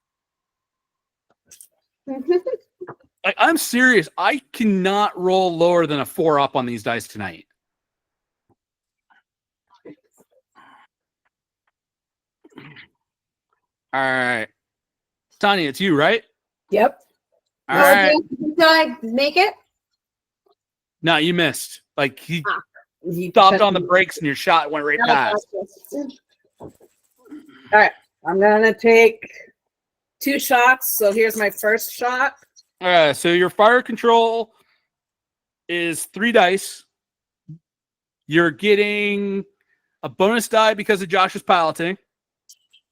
Like, I'm serious. I cannot roll lower than a 4 up on these dice tonight. All right. Tanya, it's you, right? Yep. All right. Did I make it? No, you missed. Like, he You stopped on the brakes and your shot went right past. All right. I'm gonna take 2 shots. So here's my first shot. All right. So your fire control is 3 dice. You're getting a bonus die because of Josh's piloting.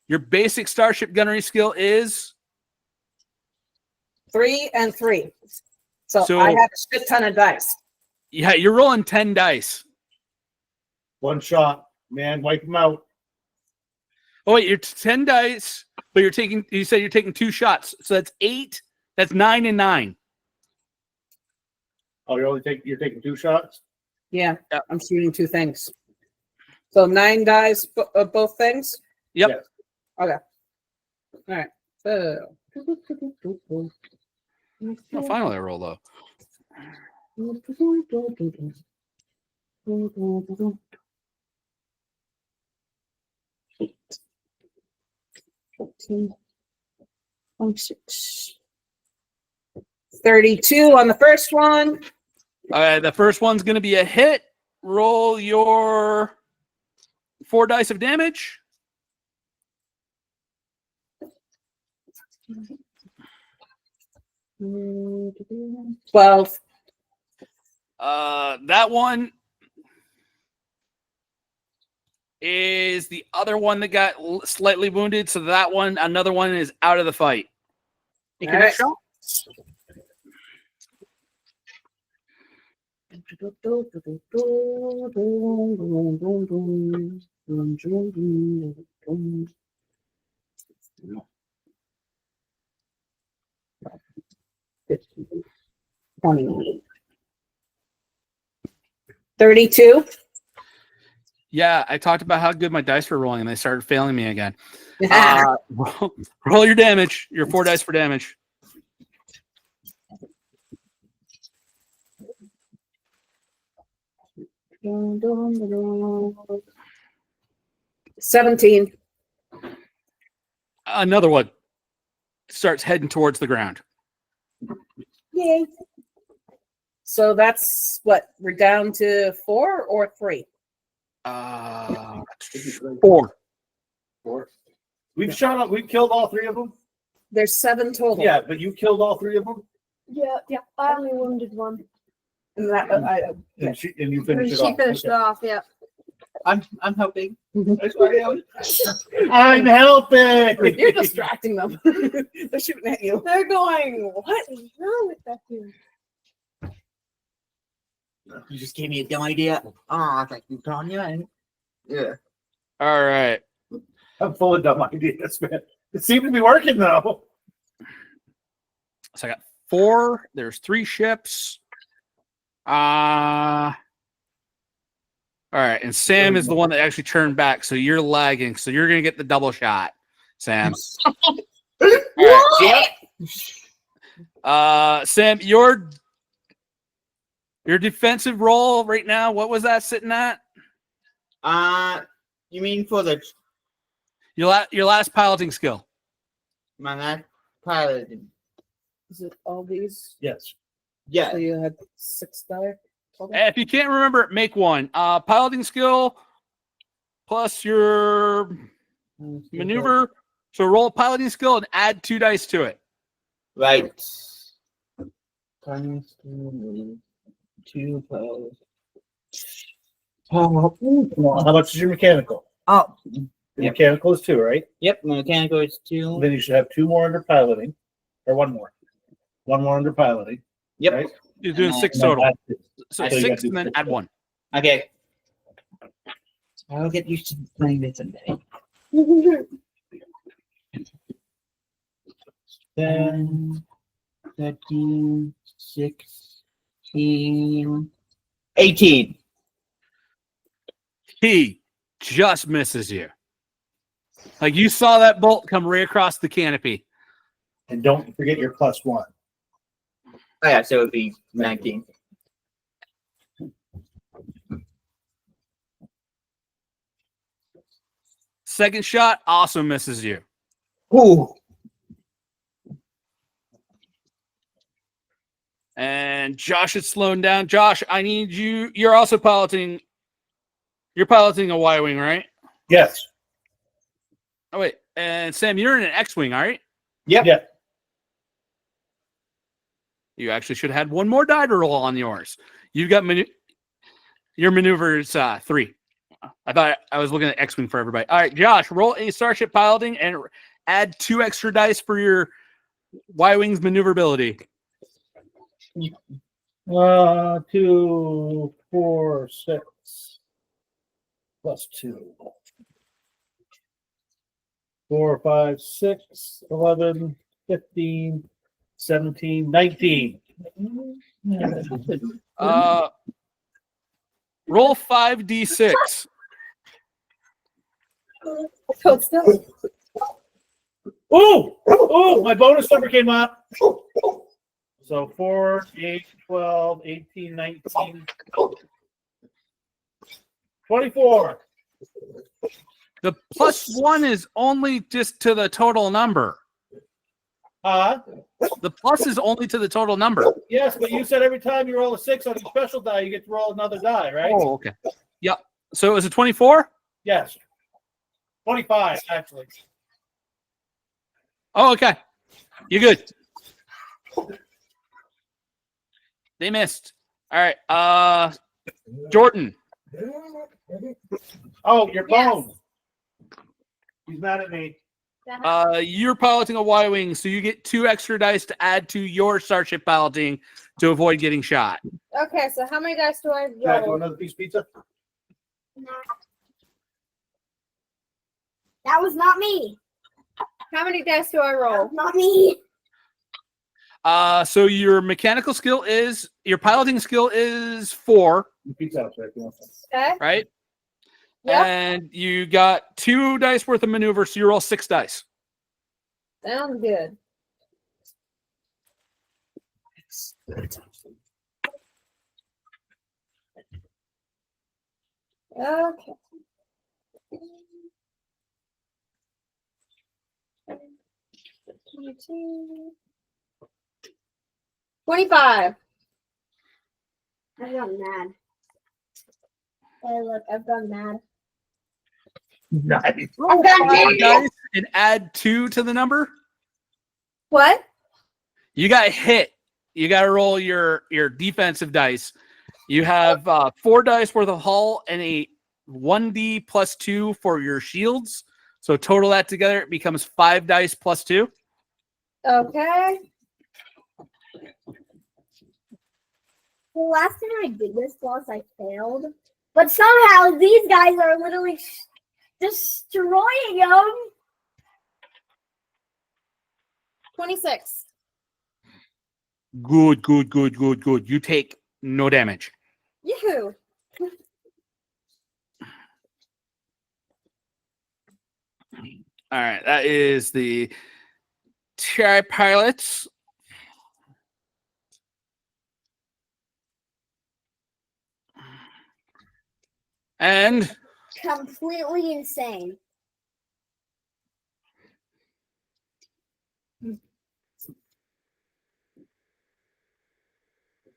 Your basic starship gunnery skill is 3 and 3. So So- I have a shit ton of dice. yeah, you're rolling 10 dice. 1 shot, man. Wipe them out. Oh wait, you're 10 dice, but you said you're taking 2 shots. So that's 8. That's 9 and 9. Oh, you're taking 2 shots? Yeah, Yep. I'm shooting 2 things. So 9 dice, both things. Yep. Yes. Okay. All right. So. Oh, finally I roll low. $6. 32 on the first one. All right, the first one's going to be a hit. Roll your 4 dice of damage. Mm, 12. That one is the other one that got slightly wounded. So that one, another one is out of the fight. Take your next shot. $20. 32. Yeah, I talked about how good my dice were rolling, and they started failing me again. Roll your damage. Your 4 dice for damage. $17. Another one starts heading towards the ground. Yay. So that's what? We're down to 4 or 3? 4. We've killed all 3 of them. There's 7 total. Yeah, but you killed all 3 of them, Yeah, I only wounded one. And that, and you finished it She off. finished Okay. it off, yeah. I'm helping. I'm helping. you're distracting them. They're shooting at you. They're going, what is wrong with that dude? You just gave me a dumb idea. Oh, thank you, Tanya. Yeah. All right. I'm full of dumb ideas, man. It seemed to be working though. So I got 4. There's 3 ships. All right, and Sam is the one that actually turned back, so you're lagging, so you're gonna get the double shot, Sam. All right. Sam, your defensive roll right now, what was that sitting at? You mean for the Your last piloting skill. my last pilot? Is it all these? Yes. Yeah. So you had 6 die total? If you can't remember it, make one. Piloting skill plus your maneuver. So roll a piloting skill and add 2 dice to it. Right. Times 2 plus. How much is your mechanical? Oh. Your mechanical is 2, right? Yep. My mechanical is 2. Then you should have 2 more under piloting, or 1 more. 1 more under piloting. Yep. Right? You're doing 6 And then total. add 2. So So you 6 gotta and then do add 1. Okay. I'll get used to playing this someday. 10, 13, 16, 18. He just misses you. Like you saw that bolt come right across the canopy. And don't forget your +1. Oh, yeah, so it would be 19. Second shot also misses you. Ooh. And Josh is slowing down. Josh, I need you. You're also piloting. You're piloting a Y-wing, right? Yes. Oh wait, and Sam, you're in an X-wing, all right? Yep. Yeah. You actually should have had 1 more die to roll on yours. You've got your maneuvers 3. I thought I was looking at X-wing for everybody. All right, Josh, roll a starship piloting and add 2 extra dice for your Y-wing's maneuverability. 2, 4, 6 +2. 4, 5, 6, 11, 15, 17, 19. Roll 5d6. So it's still Oh, my bonus number came up. So 4, 8, 12, 18, 19, 24. The +1 is only just to the total number. The plus is only to the total number. Yes, but you said every time you roll a 6 on your special die, you get to roll another die, right? Oh, okay. Yep. So it was a 24? Yes. 25, actually. Oh, okay. You're good. They missed. All right. Jordan. Oh, your Yes. bone. He's mad at me. You're piloting a Y-wing, so you get 2 extra dice to add to your starship piloting to avoid getting shot. Okay, so how many dice do I Can I do roll? another piece of pizza? That was not me. How many dice do I roll? Not me. So your mechanical skill is, your piloting skill is 4, Pizza out there. if you want some. Okay. right? Yep. And you got 2 dice worth of maneuver, so you roll 6 dice. Sounds good. Okay. $22. 25. I got mad. Hey, look, I've gone mad. Nice. I've gone 4 mad. dice and add 2 to the number. What? You got hit. You got to roll your defensive dice. You have 4 dice worth of hull and a 1d plus 2 for your shields. So total that together, it becomes 5 dice plus 2. Okay. The last time I did this was I failed. But somehow these guys are literally destroying them. 26. Good. You take no damage. Yoo-hoo. All right, that is the TI pilots. And Completely insane.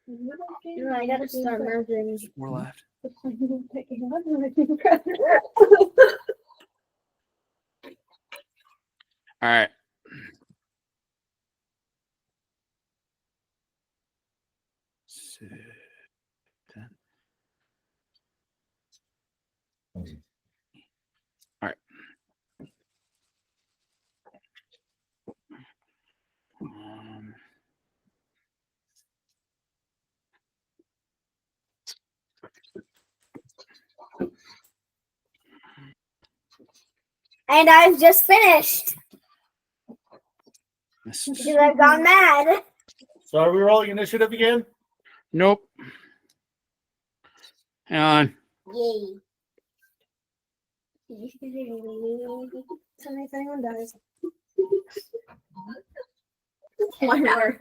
I gotta start merging. we're left. All right. All right. And I've just finished This- because I've gone mad. So are we rolling initiative again? Nope. Hang on. Yay. Sometimes anyone does. One more.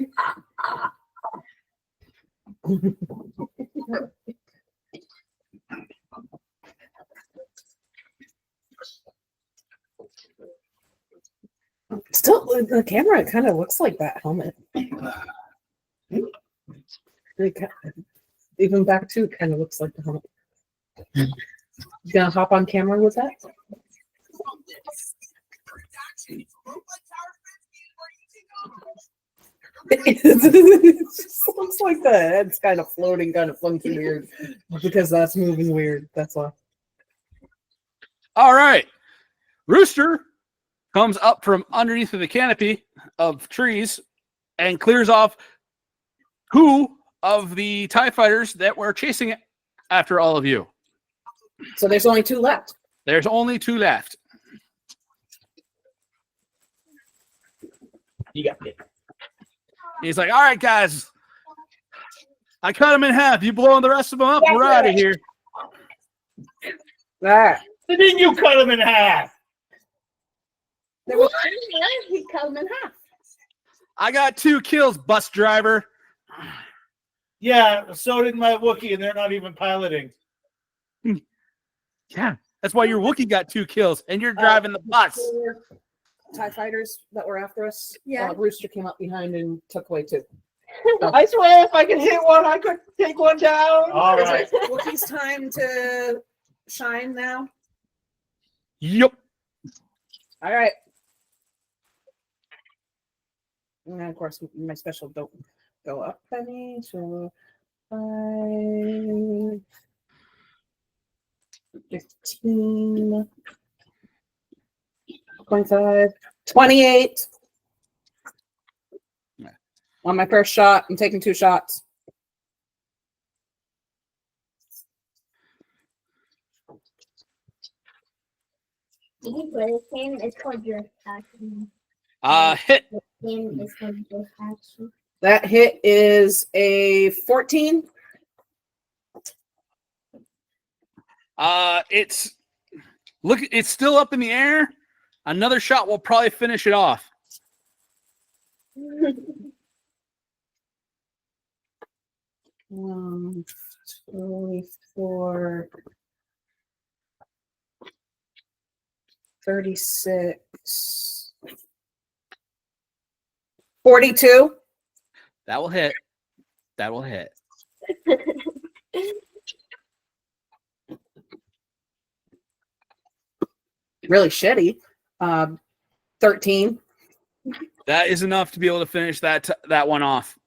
Still, the camera, it kind of looks like that helmet. Even back to kind of looks like the helmet. You gonna hop on camera with that? It just looks like the head's kind of floating, kind of funky weird, because that's moving weird. That's why. All right. Rooster comes up from underneath the canopy of trees and clears off 2 of the TIE fighters that were chasing after all of you. So there's only 2 left. There's only 2 left. You got it. He's like, all right, guys. I cut them in half. You blowing the rest of them up? Yeah, We're out of here. Ah, And then you cut him in half. there was he cut him in half. I got 2 kills, bus driver. Yeah, so did my Wookiee, and they're not even piloting. Yeah. That's why your Wookiee got 2 kills and you're driving the bus. 4 TIE fighters that were after us. Yeah. Rooster came up behind and took away 2. I swear, if I could hit one, I could take one down. All right. Wookiee's time to shine now. Yep. All right. And of course, my special don't go up any. So 5, 15, 25, 28. On my first shot, I'm taking 2 shots. Did you play this game? It's called your action. Hit. The game is called your action. That hit is a 14. It's still up in the air. Another shot will probably finish it off. 24, 36, 42. That will hit. That will hit. Really shitty. 13. That is enough to be able to finish that one off.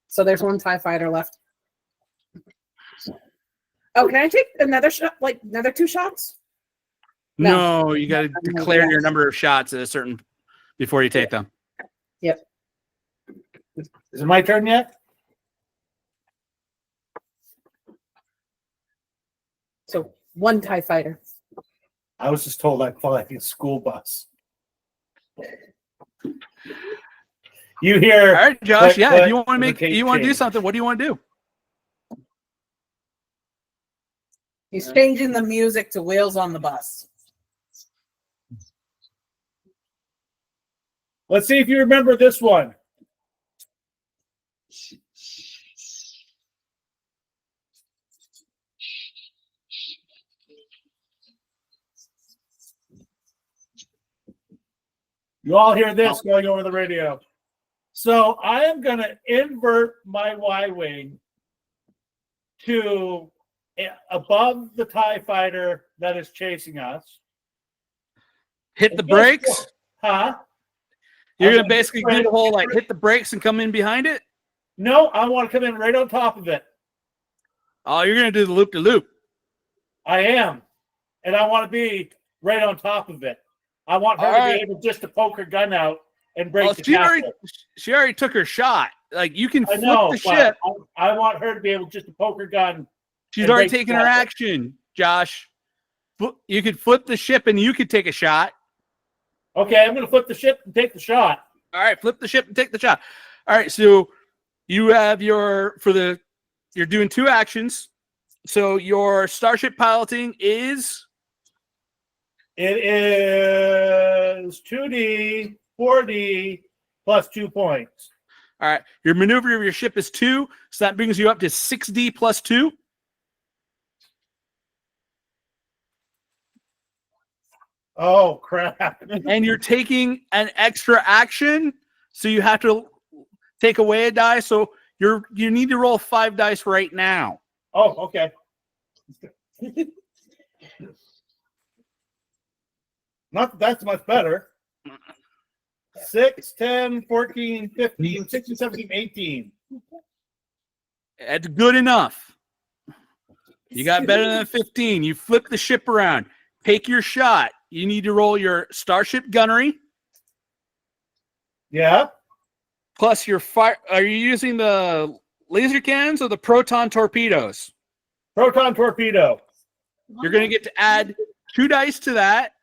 So there's 1 TIE fighter left. Oh, can I take another shot? Like another 2 shots? No, you got to declare your number of shots at a certain before you take them. Yep. Is it my turn yet? So 1 TIE fighter. I was just told I felt like a school bus. You hear? All right, Josh. click, Yeah, click, if you want to and the make, tape you want to do change. something. What do you want to do? He's changing the music to Wheels on the Bus. Let's see if you remember this one. You all hear this going over the radio. So I am going to invert my Y-wing to above the TIE fighter that is chasing us. Hit the brakes. Huh? You're I'm gonna basically do the whole like hit the brakes and come in behind it. No, I want to come in right on top of it. Oh, you're gonna do the loop to loop. I am. And I want to be right on top of it. I want her to be able just to poke her gun out and break the tackle. She already took her shot. Like you can I flip know, the but ship. I want her to be able just to poke her gun. She's and already break the taken her tackle. action, Josh. You could flip the ship and you could take a shot. Okay, I'm going to flip the ship and take the shot. All right, flip the ship and take the shot. All right, so you have you're doing 2 actions. So your starship piloting is It is 2D, 4D, plus 2 points. all right. Your maneuver of your ship is 2, so that brings you up to 6D plus 2. Oh, crap. And you're taking an extra action, so you have to take away a die. So you need to roll 5 dice right now. Oh, okay. Not that that's much better. 6, 10, 14, 15, 16, 17, 18. That's good enough. You got better than 15. You flip the ship around. Take your shot. You need to roll your starship gunnery. Yeah. Plus your fire. Are you using the laser cannons or the proton torpedoes? Proton torpedo. You're going to get to add 2 dice to that.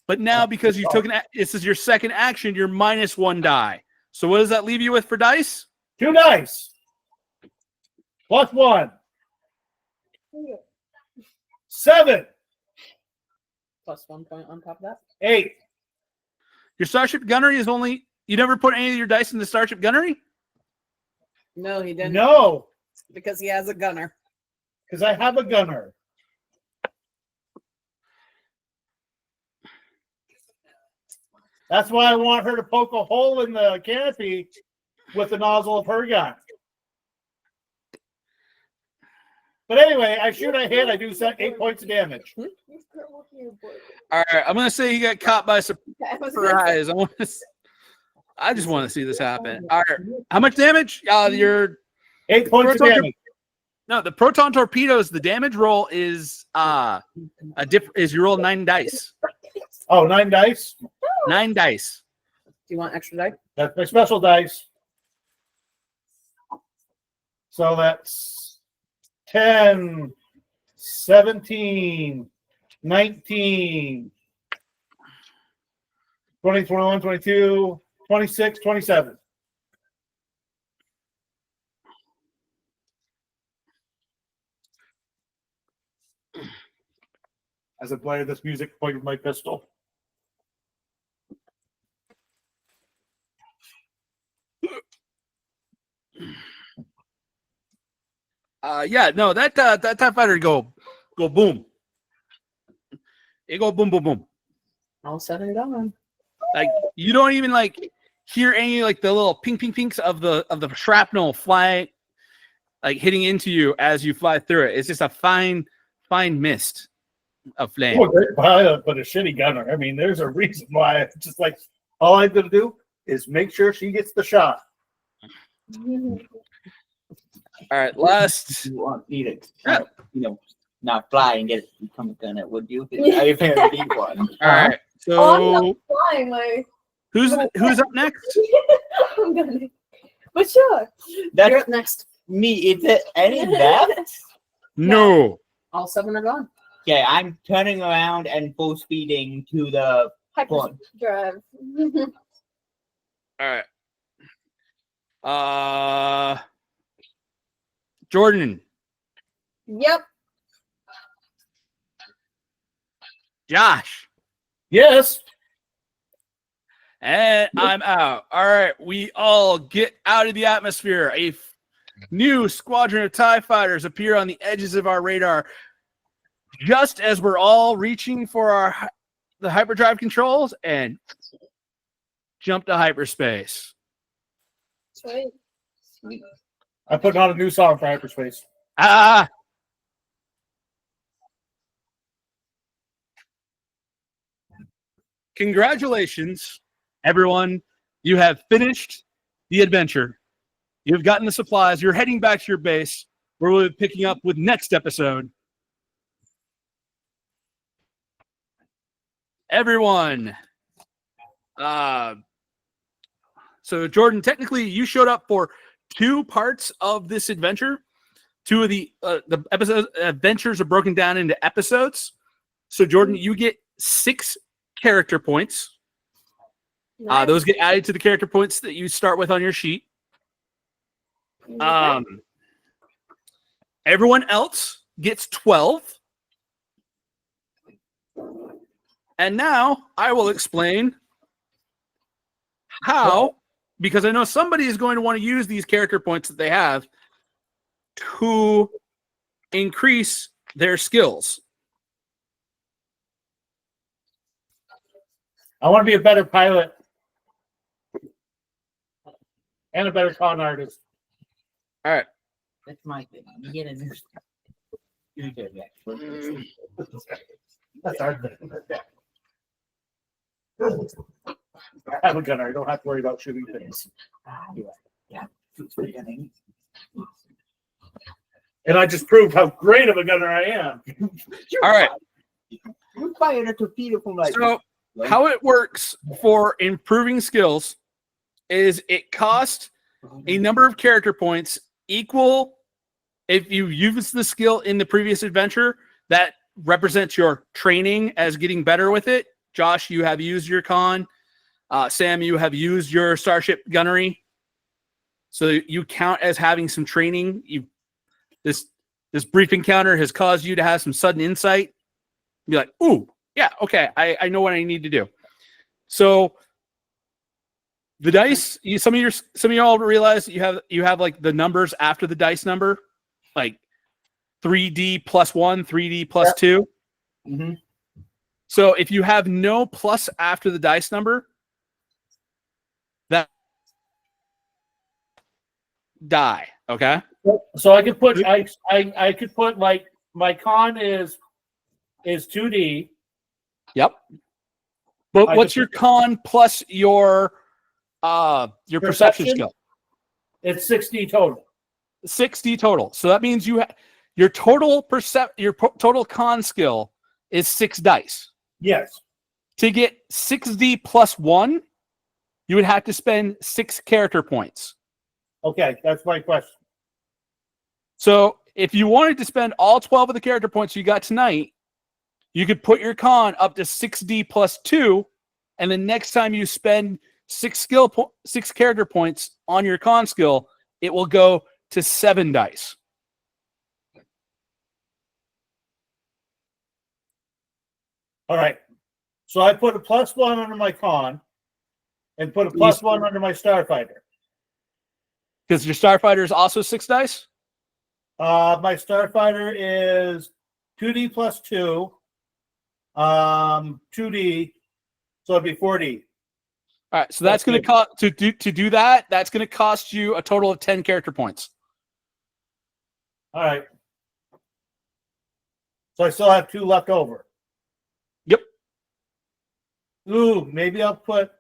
But now, because you took this is your second action, you're minus 1 die. So what does that leave you with for dice? 2 dice. Plus 1. 7. Plus 1 point on top of that. 8. Your starship gunnery is only. You never put any of your dice in the starship gunnery? No, he didn't. No, Because he has a gunner. because I have a gunner. That's why I want her to poke a hole in the canopy with the nozzle of her gun. But anyway, I shoot, I hit, I do 8 points of damage. All right, I'm gonna say he got caught by I was gonna say, surprise. I just want to see this happen. All right, how much damage? Your 8 points of Proton damage. no, the proton torpedoes. The damage roll is is you roll 9 dice. Oh, 9 dice. 9 dice. Do you want extra die? That's my special dice. So that's 10, 17, 19, 20, 21, 22, 26, 27. As I play this music, point with my pistol. Yeah, no, that TIE fighter go boom. It go boom, boom, boom. All said and done. Like you don't even like hear any like the little ping pinks of the shrapnel fly like hitting into you as you fly through it. It's just a fine mist of flame. Oh, great pilot, but a shitty gunner. I mean, there's a reason why. It's just like all I'm gonna do is make sure she gets the shot. All right, last. You want me to, Yeah. not fly and get it to become a gunner, would you? Yeah. I apparently need one. All right, so oh, I'm not flying. Like, who's up next? I'm gonna. But sure. You're That's up next. me. Is it any left? No. All 7 are gone. Okay, I'm turning around and full speeding to the Hyperdrive. All right. Jordan, Yep. Josh, Yes. and I'm out. All right, we all get out of the atmosphere. A new squadron of TIE fighters appear on the edges of our radar, just as we're all reaching for the hyperdrive controls and jump to hyperspace. Sweet. I'm putting on a new song for hyperspace. Ah. Congratulations, everyone. You have finished the adventure. You've gotten the supplies. You're heading back to your base, where we'll be picking up with next episode. Everyone. So, Jordan, technically, you showed up for 2 parts of this adventure. 2 of the adventures are broken down into episodes. So, Jordan, you get 6 character points. Nice. Those get added to the character points that you start with on your sheet. Everyone else gets 12. And now I will explain how, because I know somebody is going to want to use these character points that they have to increase their skills. I want to be a better pilot and a better con artist. All right. That's my thing. You get a new stuff. You do that. That's our thing. I have a gunner. I don't have to worry about shooting things. Yeah. And I just proved how great of a gunner I am. All right. You fired a torpedo from like. So how it works for improving skills is it costs a number of character points equal if you use the skill in the previous adventure that represents your training as getting better with it. Josh, you have used your con. Sam, you have used your starship gunnery. So you count as having some training. This brief encounter has caused you to have some sudden insight. Be like, ooh, yeah, okay, I know what I need to do. So the dice, some of y'all realize you have like the numbers after the dice number, like 3D plus 1, 3D plus 2. Mm-hmm. So if you have no plus after the dice number, that die, okay? So I could put I could put like my con is 2D. Yep. But I what's just- your con plus your perception skill? It's 60 total. 60 total. So that means your total total con skill is 6 dice. Yes. To get 6d plus 1, you would have to spend 6 character points. Okay, that's my question. So if you wanted to spend all 12 of the character points you got tonight, you could put your con up to 6d plus 2, and the next time you spend 6 character points on your con skill, it will go to 7 dice. All right. So I put a +1 under my con and put a +1 under my starfighter. Because your starfighter is also 6 dice? My starfighter is 2d plus 2, 2d, so it'd be 4d. All right, so that's going to cost to do that. That's going to cost you a total of 10 character points. All right. So I still have 2 left over. Yep. Ooh, maybe I'll put.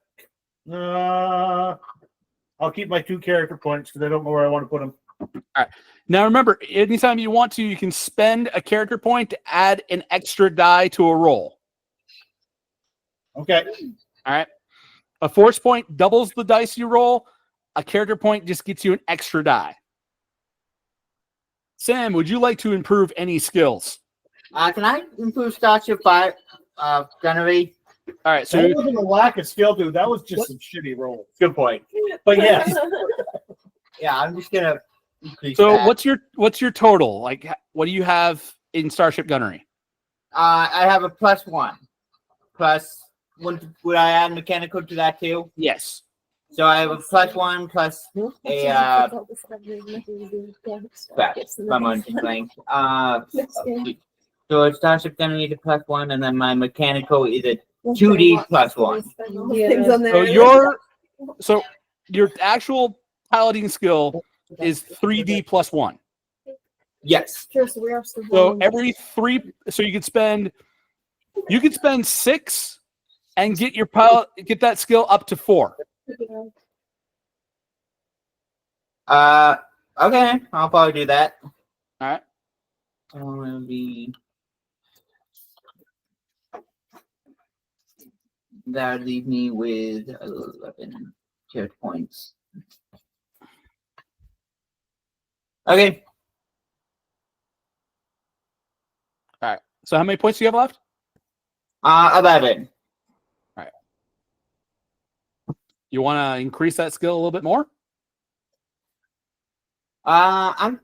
I'll keep my 2 character points because I don't know where I want to put them. All right. Now remember, anytime you want to, you can spend a character point to add an extra die to a roll. Okay. All right. A force point doubles the dice you roll. A character point just gets you an extra die. Sam, would you like to improve any skills? Can I improve Starship Fire Gunnery? All right. So So that wasn't a lack of skill, dude. That was just some shitty rolls. Good point. But yes. Yeah, I'm just gonna increase so that. what's your total? Like, what do you have in Starship Gunnery? I have a +1. Plus, would I add mechanical to that too? Yes. So I have a +1 plus a crap, I'm on blank. So Starship Gunnery is a +1, and then my mechanical is a 2d plus 1. So your actual piloting skill is 3d plus 1. Yes. So every 3, so you could spend 6 and get your get that skill up to 4. Okay, I'll probably do that. All right. That would leave me with 11 character points. Okay. All right. So how many points do you have left? 11. All right. You want to increase that skill a little bit more? I'm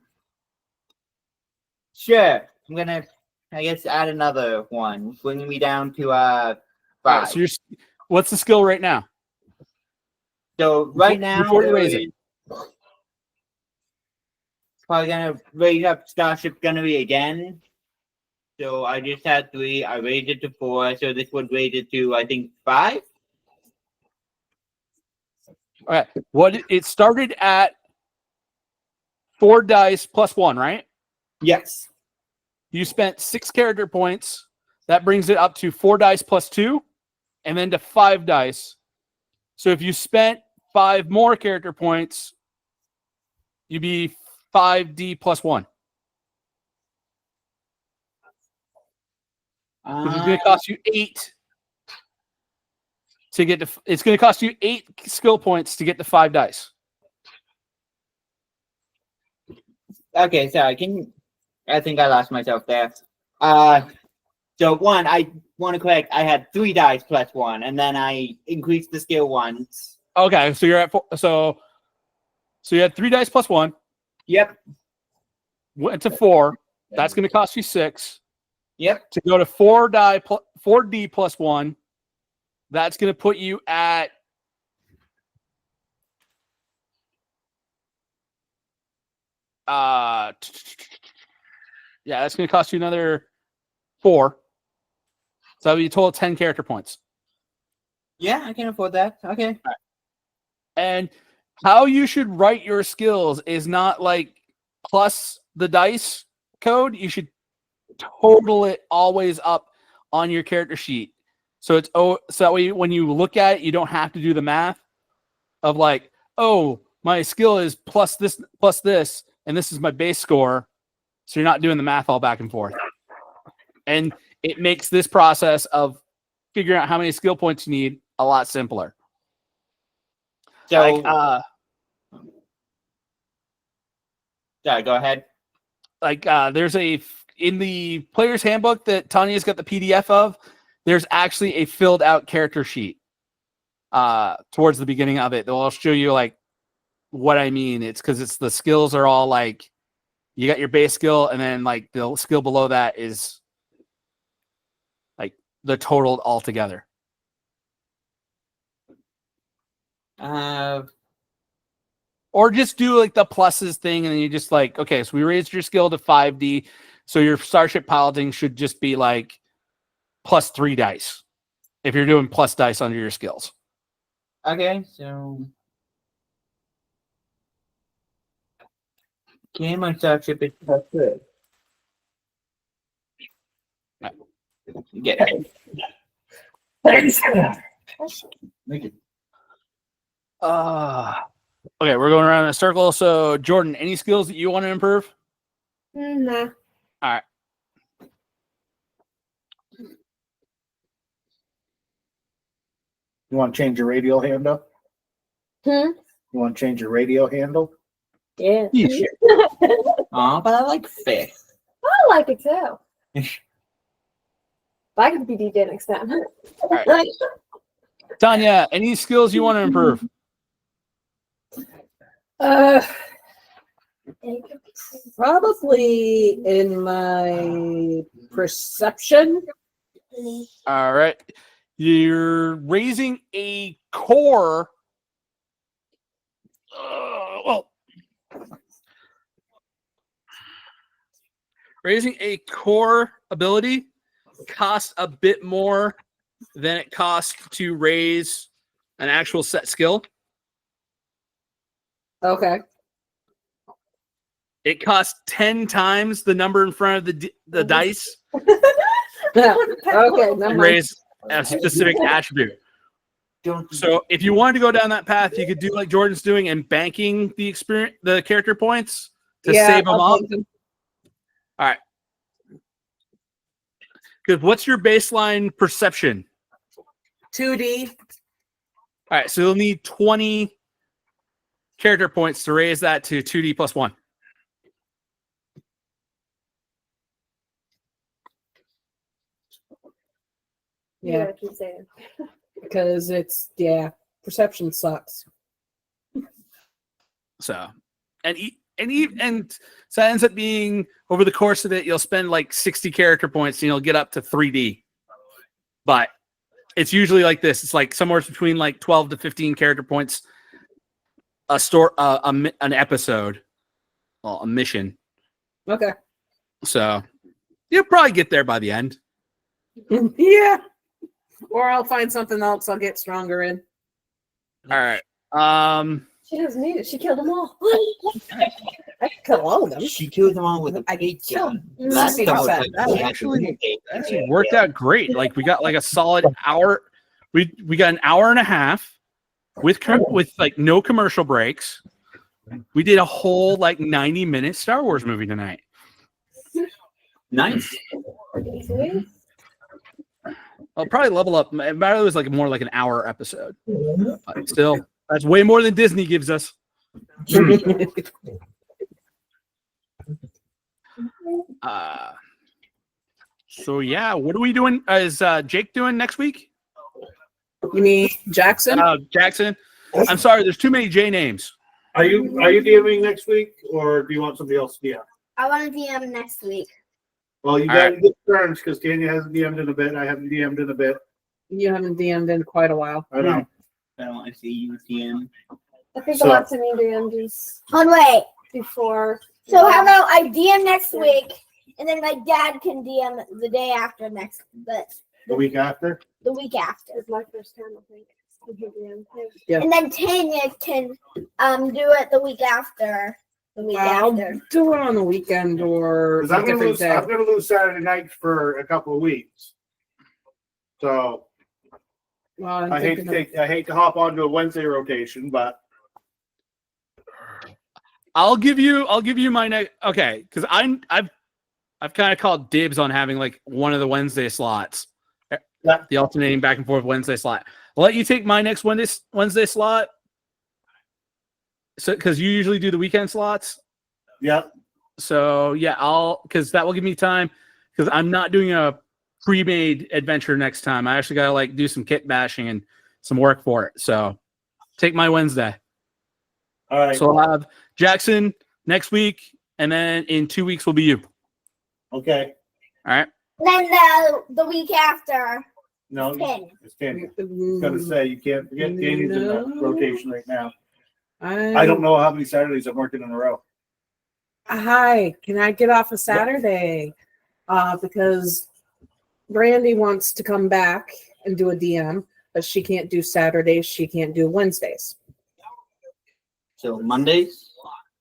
sure. I'm gonna, I guess, add another one, bringing me down to 5. All right, so what's the skill right now? So right now, before you raise it, probably gonna raise up Starship Gunnery again. So I just had 3. I raised it to 4. So this would raise it to, I think, 5. all right. What it started at 4 dice plus 1, right? Yes. You spent 6 character points. That brings it up to 4 dice plus 2, and then to 5 dice. So if you spent 5 more character points, you'd be 5d plus 1. It's going to cost you 8 to get to. It's going to cost you 8 skill points to get to 5 dice. Okay, sorry. I think I lost myself there. So one, I want to correct. I had 3 dice plus 1, and then I increased the skill once. Okay, so you're at 4. So you had 3 dice plus 1. Yep. Went to 4. That's going to cost you 6. Yep. To go to 4d plus 1, that's going to put you at yeah, that's going to cost you another 4. So that'll be a total of 10 character points. Yeah, I can afford that. Okay. Right. And how you should write your skills is not like plus the dice code. You should total it always up on your character sheet. So that way when you look at it, you don't have to do the math of like, oh, my skill is plus this, and this is my base score. So you're not doing the math all back and forth. And it makes this process of figuring out how many skill points you need a lot simpler. So, Like, yeah, go ahead. like there's in the player's handbook that Tanya's got the PDF of, there's actually a filled out character sheet towards the beginning of it. They'll show you like what I mean. It's because it's the skills are all like, you got your base skill, and then like the skill below that is like the total altogether. Or just do like the pluses thing, and then you just like, okay, so we raised your skill to 5D, so your Starship piloting should just be like plus 3 dice if you're doing plus dice under your skills. Okay, so okay, my Starship is plus 3. Get it. Make it. Okay, we're going around in a circle. So, Jordan, any skills that you want to improve? Nah. All right. You want to change your radio handle? Hmm? You want to change your radio handle? Yeah. Aw, but I like fish. I like it too. I could be DJ next time. Right. Tanya, any skills you want to improve? Probably in my perception. All right. You're raising a core. Raising a core ability costs a bit more than it costs to raise an actual set skill. Okay. It costs 10 times the number in front of the dice Yeah. Okay. to Never mind. raise a specific attribute. So if you wanted to go down that path, you could do like Jordan's doing and banking the character points to save them I'll up. take them. All right. Because what's your baseline perception? 2D. All right, so you'll need 20 character points to raise that to 2D plus 1. Yeah, keep saying. because perception sucks. So, and so that ends up being over the course of it, you'll spend like 60 character points and you'll get up to 3D. But it's usually like this. It's like somewhere between like 12 to 15 character points an episode, well, a mission. Okay. So you'll probably get there by the end. Yeah. Or I'll find something else I'll get stronger in. All right. She doesn't need it. She killed them all. I can kill all of them. She killed them all with a bait gun. That's the most That actually worked out great. Like we got like a solid hour. We got an hour and a half with like no commercial breaks. We did a whole like 90-minute Star Wars movie tonight. Nice. I'll probably level up. It was like more like an hour episode. But still, that's way more than Disney gives us. So yeah, what are we doing? Is Jake doing next week? You mean Jackson? Jackson. I'm sorry, there's too many J names. Are you DMing next week, or do you want somebody else to DM? I want to DM next week. Well, you All got to right. get turns because Tanya hasn't DM'd in a bit. I haven't DM'd in a bit. You haven't DM'd in quite a while. I know. I don't want to see you DM. I think So- a lot to me DMs On way. before. So how about I DM next week, and then my dad can DM the day after next, but The week after? the week after. It's my first time, I think. with a DM. Yeah. And then Tanya can do it the week after. The week I'll after. do it on the weekend or Because a different day. I'm gonna lose Saturday nights for a couple of weeks. So Well, I hate to hop onto a Wednesday rotation, but I'll give you my next. Okay, because I've kind of called dibs on having like one of the Wednesday slots, Yeah. the alternating back and forth Wednesday slot. I'll let you take my next Wednesday slot. So, because you usually do the weekend slots. yeah. So yeah, because that will give me time, because I'm not doing a pre-made adventure next time. I actually got to like do some kit bashing and some work for it. So take my Wednesday. All right. So I'll have Jackson next week, and then in 2 weeks will be you. Okay. All right. Then the week after, No, Ken. it's Kenny. I was gonna say you can't forget Danny's in the No. rotation right now. I don't know how many Saturdays I'm working in a row. Hi, can I get off a Saturday? Because Brandy wants to come back and do a DM, but she can't do Saturdays. She can't do Wednesdays. So Mondays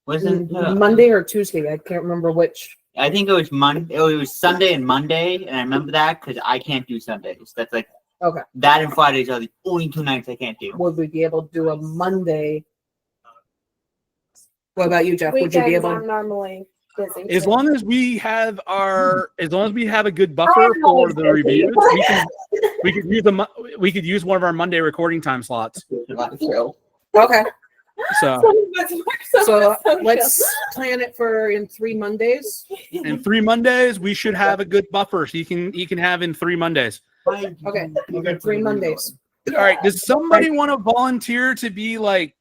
wasn't Monday or Tuesday. I can't remember which. I think it was Monday. It was Sunday and Monday, and I remember that because I can't do Sundays. That's like Okay. that and Fridays are the only 2 nights I can't do. Would we be able to do a Monday? What about you, Jeff? Would you be Weekends able? I'm normally busy. As too. long as we have a good buffer for the reviews, we could use one of our Monday recording time slots. Okay. So So let's plan it for in 3 Mondays. in 3 Mondays, we should have a good buffer. So you can have in 3 Mondays. Okay. 3 Mondays. All right. Does somebody want to volunteer to be like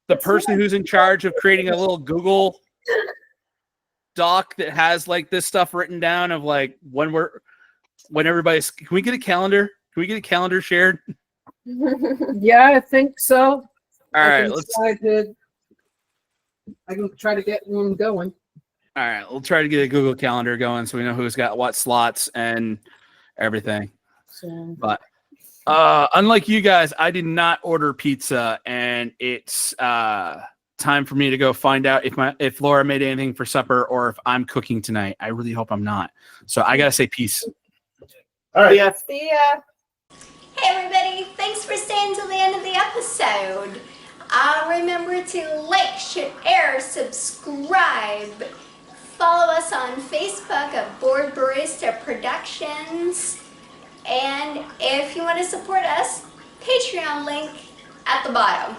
the person who's in charge of creating a little Google doc that has like this stuff written down of like when everybody's, can we get a calendar? Can we get a calendar shared? Yeah, I think so. All right, I can try to get one going. All right, we'll try to get a Google Calendar going so we know who's got what slots and everything. So, But unlike you guys, I did not order pizza, and it's time for me to go find out if Laura made anything for supper or if I'm cooking tonight. I really hope I'm not. So I gotta say peace. All right. yeah. See ya. Hey everybody, thanks for staying till the end of the episode. Remember to like, share, subscribe. Follow us on Facebook at Board Barista Productions. And if you want to support us, Patreon link at the bottom.